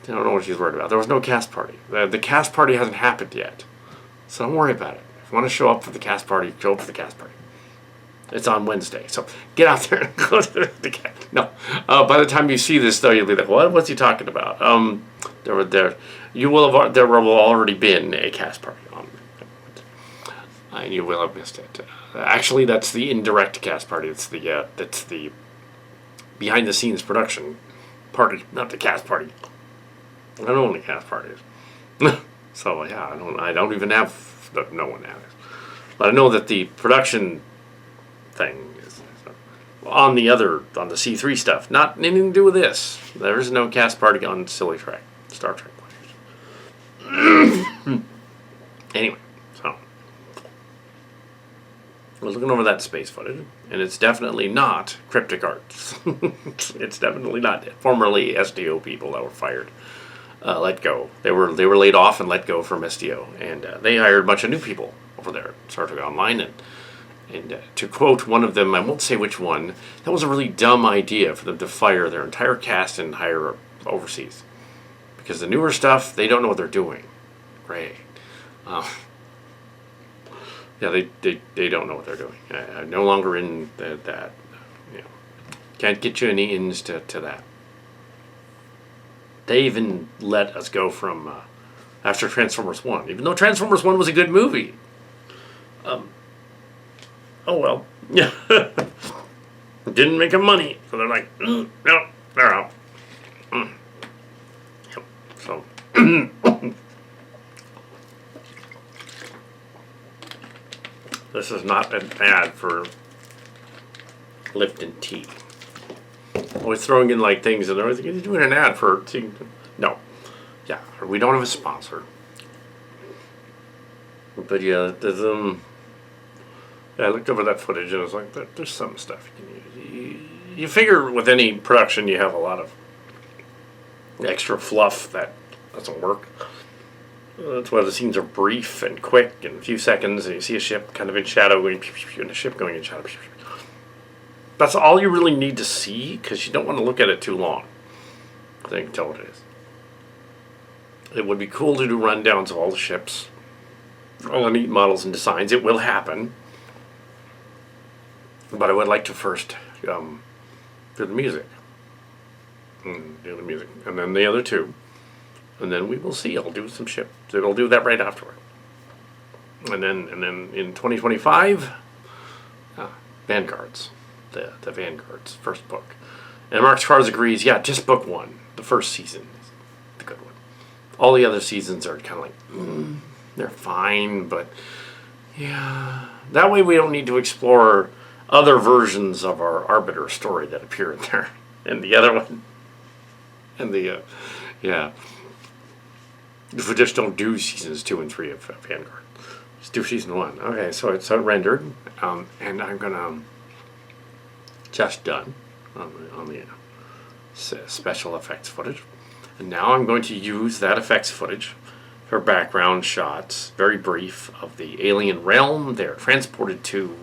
I don't know what she's worried about. There was no cast party. The cast party hasn't happened yet, so don't worry about it. If you want to show up for the cast party, show up for the cast party. It's on Wednesday, so get out there and go to the cast. No, by the time you see this, though, you'll be like, "What? What's he talking about?" There will have already been a cast party on, and you will have missed it. Actually, that's the indirect cast party. That's the behind the scenes production party, not the cast party. I don't know any cast parties. So yeah, I don't even have, no one has. But I know that the production thing is on the C3 stuff. Not anything to do with this. There is no cast party on Star Trek. Anyway, so I was looking over that space footage, and it's definitely not cryptic arts. It's definitely not formerly SDO people that were fired. Let go. They were laid off and let go from SDO, and they hired a bunch of new people over there at Star Trek Online, And to quote one of them, I won't say which one, that was a really dumb idea for them to fire their entire cast and hire overseas. Because the newer stuff, they don't know what they're doing. Great. Yeah, they don't know what they're doing. I'm no longer in that. You know, can't get you any ins to that. They even let us go from after Transformers 1. Even though Transformers 1 was a good movie. Oh well. Yeah. Didn't make them money. So they're like, no, they're out. Yep. So. This is not an ad for Lipton tea. Always throwing in like things and everything. You're doing an ad for tea. No. Yeah, we don't have a sponsor. But yeah, there's I looked over that footage and I was like, there's some stuff you can use. You figure with any production you have a lot of extra fluff that doesn't work. That's why the scenes are brief and quick and a few seconds, and you see a ship kind of in shadow going pew, pew, pew, and a ship going in shadow. Pew, pew. That's all you really need to see because you don't want to look at it too long. I think tell what it is. It would be cool to do rundowns of all the ships, all the neat models and designs. It will happen. But I would like to first do the music. And then the other two. And then we will see. I'll do some ship. I'll do that right afterward. And then in 2025, Vanguards. The Vanguards, first book. And Mark Charles agrees, yeah, just book one. The first season is the good one. All the other seasons are kind of like, they're fine, but yeah. That way we don't need to explore other versions of our Arbiter story that appear in there. And the other one. And yeah. If we just don't do seasons 2 and 3 of Vanguard. Just do season 1. Okay, so it's rendered. And I'm going to just done on the special effects footage. And now I'm going to use that effects footage for background shots, very brief, of the alien realm they're transported to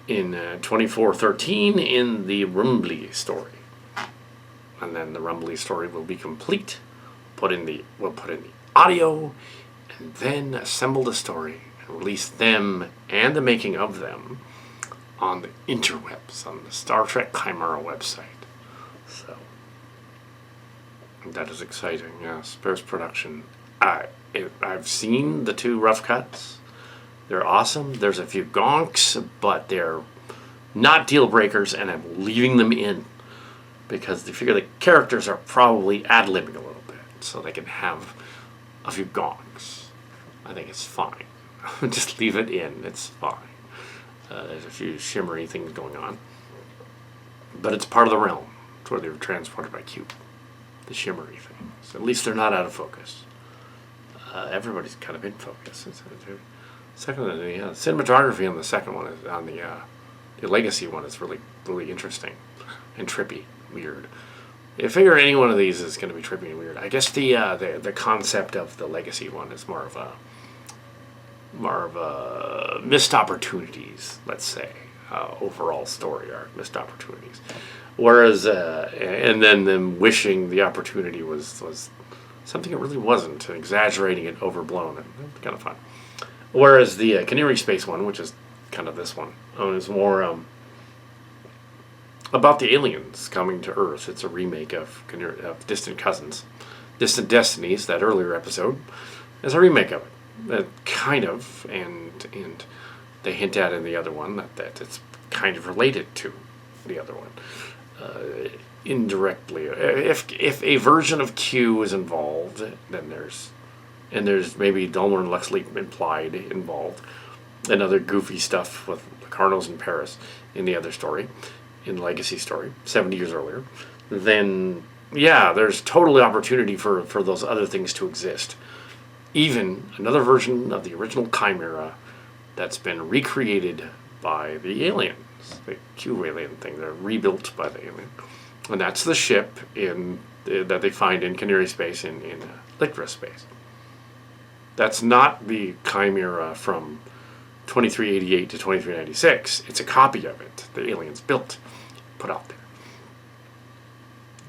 in 2413 in the Rumbly story. And then the Rumbly story will be complete. We'll put in the audio, and then assemble the story and release them and the making of them on the interwebs, on the Star Trek Chimera website. So that is exciting. Yes, post-production. I've seen the 2 rough cuts. They're awesome. There's a few gonks, but they're not deal breakers, and I'm leaving them in because they figure the characters are probably ad-libbing a little bit, so they can have a few gonks. I think it's fine. Just leave it in. It's fine. There's a few shimmery things going on. But it's part of the realm. It's where they were transported by Q. The shimmery things. At least they're not out of focus. Everybody's kind of in focus. Second, cinematography on the second one, is on the Legacy one, is really, really interesting and trippy, weird. I figure any one of these is going to be trippy and weird. I guess the concept of the Legacy one is more of a missed opportunities, let's say, overall story arc, missed opportunities. Whereas, and then them wishing the opportunity was something it really wasn't, exaggerating it, overblown, and kind of fun. Whereas the Canary Space one, which is kind of this one, is more about the aliens coming to Earth. It's a remake of Distant Cousins, Distant Destinies, that earlier episode. It's a remake of it, kind of, and they hint at in the other one that it's kind of related to the other one, indirectly. If a version of Q is involved, then there's maybe Dulmer and Luxley implied involved, and other goofy stuff with the Carnos in Paris in the other story, in Legacy story, 70 years earlier, then yeah, there's totally opportunity for those other things to exist. Even another version of the original Chimera that's been recreated by the aliens, the Q alien thing. They're rebuilt by the alien, and that's the ship that they find in Canary Space in Lictra Space. That's not the Chimera from 2388 to 2396. It's a copy of it. The aliens built, put out there,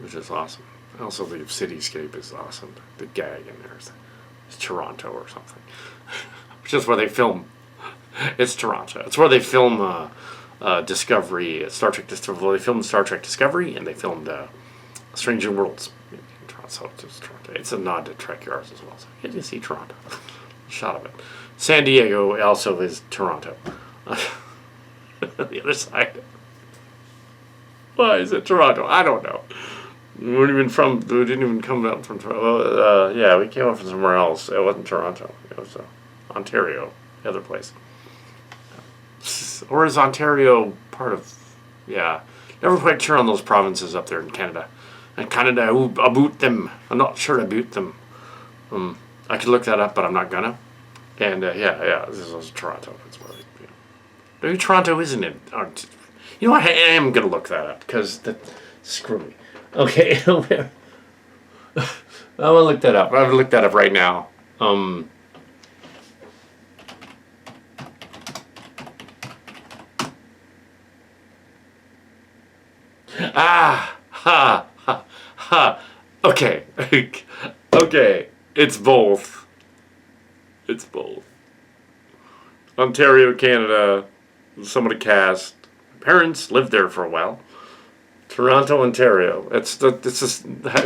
which is awesome. Also, the cityscape is awesome. The gag in there is Toronto or something, which is where they film. It's Toronto. It's where they film Discovery, Star Trek Discovery. Well, they filmed Star Trek Discovery, and they filmed Strange New Worlds in Toronto. So it's Toronto. It's a nod to Trek Yards as well. So you can see Toronto. Shot of it. San Diego also is Toronto. The other side. Why is it Toronto? I don't know. We didn't even come up from Toronto. Yeah, we came up from somewhere else. It wasn't Toronto. It was Ontario, the other place. Or is Ontario part of... Yeah. Never quite sure on those provinces up there in Canada. And Canada, about them. I'm not sure about them. I could look that up, but I'm not gonna. And yeah, this is Toronto. That's where maybe Toronto isn't it? You know what? I am gonna look that up because screw me. Okay, I'm gonna look that up. I'm gonna look that up right now. Okay, okay. It's both. It's both. Ontario, Canada. Some of the cast. Parents lived there for a while. Toronto, Ontario. It's the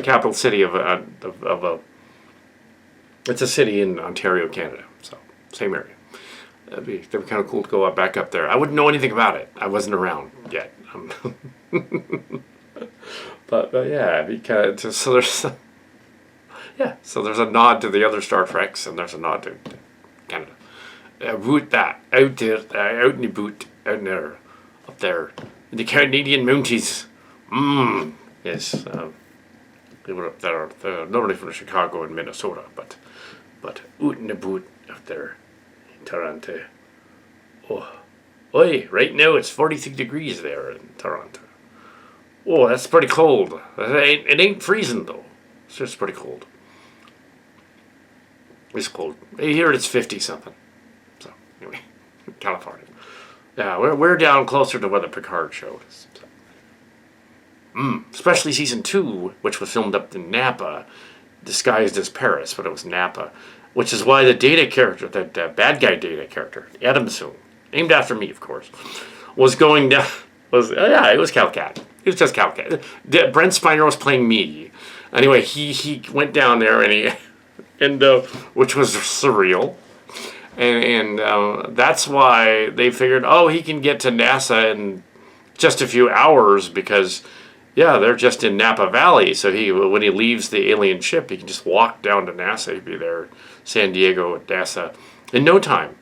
capital city of a. It's a city in Ontario, Canada. So same area. That'd be kind of cool to go back up there. I wouldn't know anything about it. I wasn't around yet. But yeah, because so there's so there's a nod to the other Star Treks, and there's a nod to Canada. Root that out there, out in the boot, out there, up there in the Canadian Mounties. Yes, they were up there. They're not only from Chicago and Minnesota, but out in the boot up there in Toronto. Oh, oi! Right now it's 46 degrees there in Toronto. Oh, that's pretty cold. It ain't freezing though. It's just pretty cold. It's cold. Here it's 50 something. So anyway, California. Yeah, we're down closer to where the Picard showed us. Especially season 2, which was filmed up in Napa, disguised as Paris, but it was Napa, which is why the Data character, the bad guy Data character, Adam Soon, named after me, of course, was going down. It was Calcat. It was just Calcat. Brent Spiner was playing me. Anyway, he went down there and which was surreal. And that's why they figured, he can get to NASA in just a few hours because, they're just in Napa Valley. So when he leaves the alien ship, he can just walk down to NASA. He'd be there, San Diego at NASA, in no time.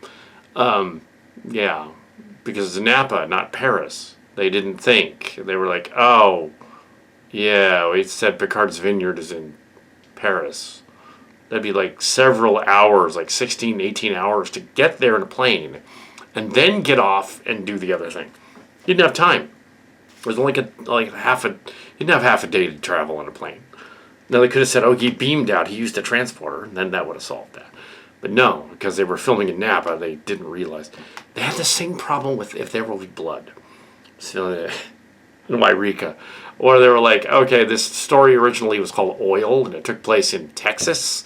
Because it's Napa, not Paris. They didn't think. They were like, we said Picard's Vineyard is in Paris. That'd be like several hours, like 16, 18 hours to get there in a plane and then get off and do the other thing. You didn't have time. It was only you didn't have half a day to travel on a plane. Now they could have said, he beamed out, he used a transporter, and then that would have solved that. But no, because they were filming in Napa, they didn't realize. They had the same problem with If There Will Be Blood. So, in Wairika. Or they were like, this story originally was called Oil, and it took place in Texas.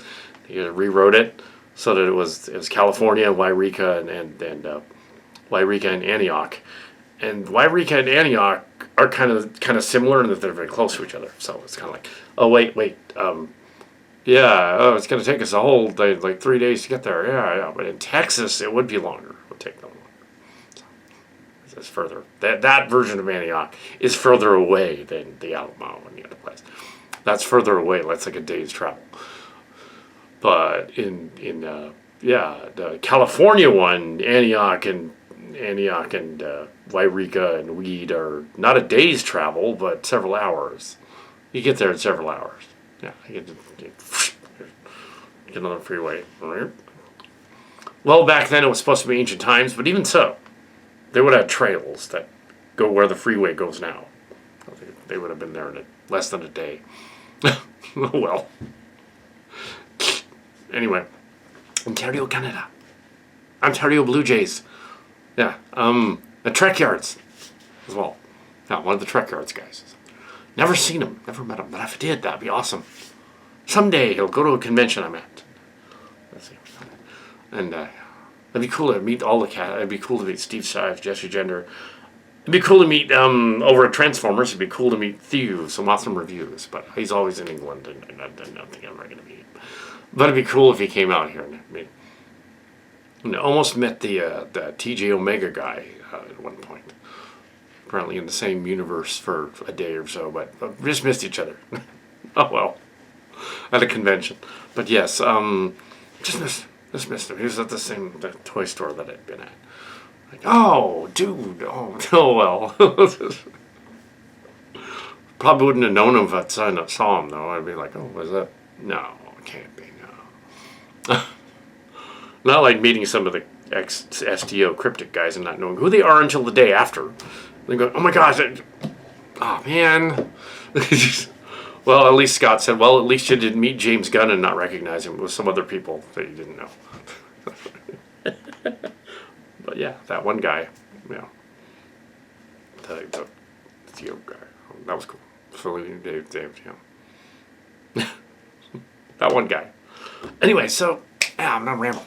They rewrote it so that it was California, Wairika, and Wairika and Antioch. And Wairika and Antioch are kind of similar in that they're very close to each other. So it's kind of like, it's going to take us a whole day, like 3 days to get there. Yeah. But in Texas, it would be longer. It would take them longer. So it's further. That version of Antioch is further away than the Alamo and the other place. That's further away. That's like a day's travel. But in the California one, Antioch and Wairika and Weed are not a day's travel, but several hours. You get there in several hours. Yeah, you get another freeway. Well, back then it was supposed to be ancient times, but even so, they would have trails that go where the freeway goes now. They would have been there in less than a day. Well. Anyway, Ontario, Canada. Ontario Blue Jays. Yeah. The Trek Yards as well. Yeah, one of the Trek Yards guys. Never seen him, never met him, but if I did, that'd be awesome. Someday he'll go to a convention I'm at. Let's see. And it'd be cool to meet all the cast. It'd be cool to meet Steve Shives, Jesse Gender. It'd be cool to meet over at Transformers. It'd be cool to meet Theo, some awesome reviews. But he's always in England, and I don't think I'm ever going to meet him. But it'd be cool if he came out here and meet. And I almost met the TJ Omega guy at one point. Apparently in the same universe for a day or so, but we just missed each other. Oh well, at a convention. But yes, just missed him. He was at the toy store that I'd been at. Like, oh, dude, oh well. Probably wouldn't have known him if I saw him though. I'd be like, oh, was that? No, it can't be. No. Not like meeting some of the ex-STO cryptic guys and not knowing who they are until the day after. They go, oh my gosh, oh man. Well, at least Scott said, well, at least you didn't meet James Gunn and not recognize him. It was some other people that you didn't know. But yeah, that one guy, yeah. The Theo guy, that was cool. Dave, yeah. That one guy. Anyway, so, yeah, I'm not rambling.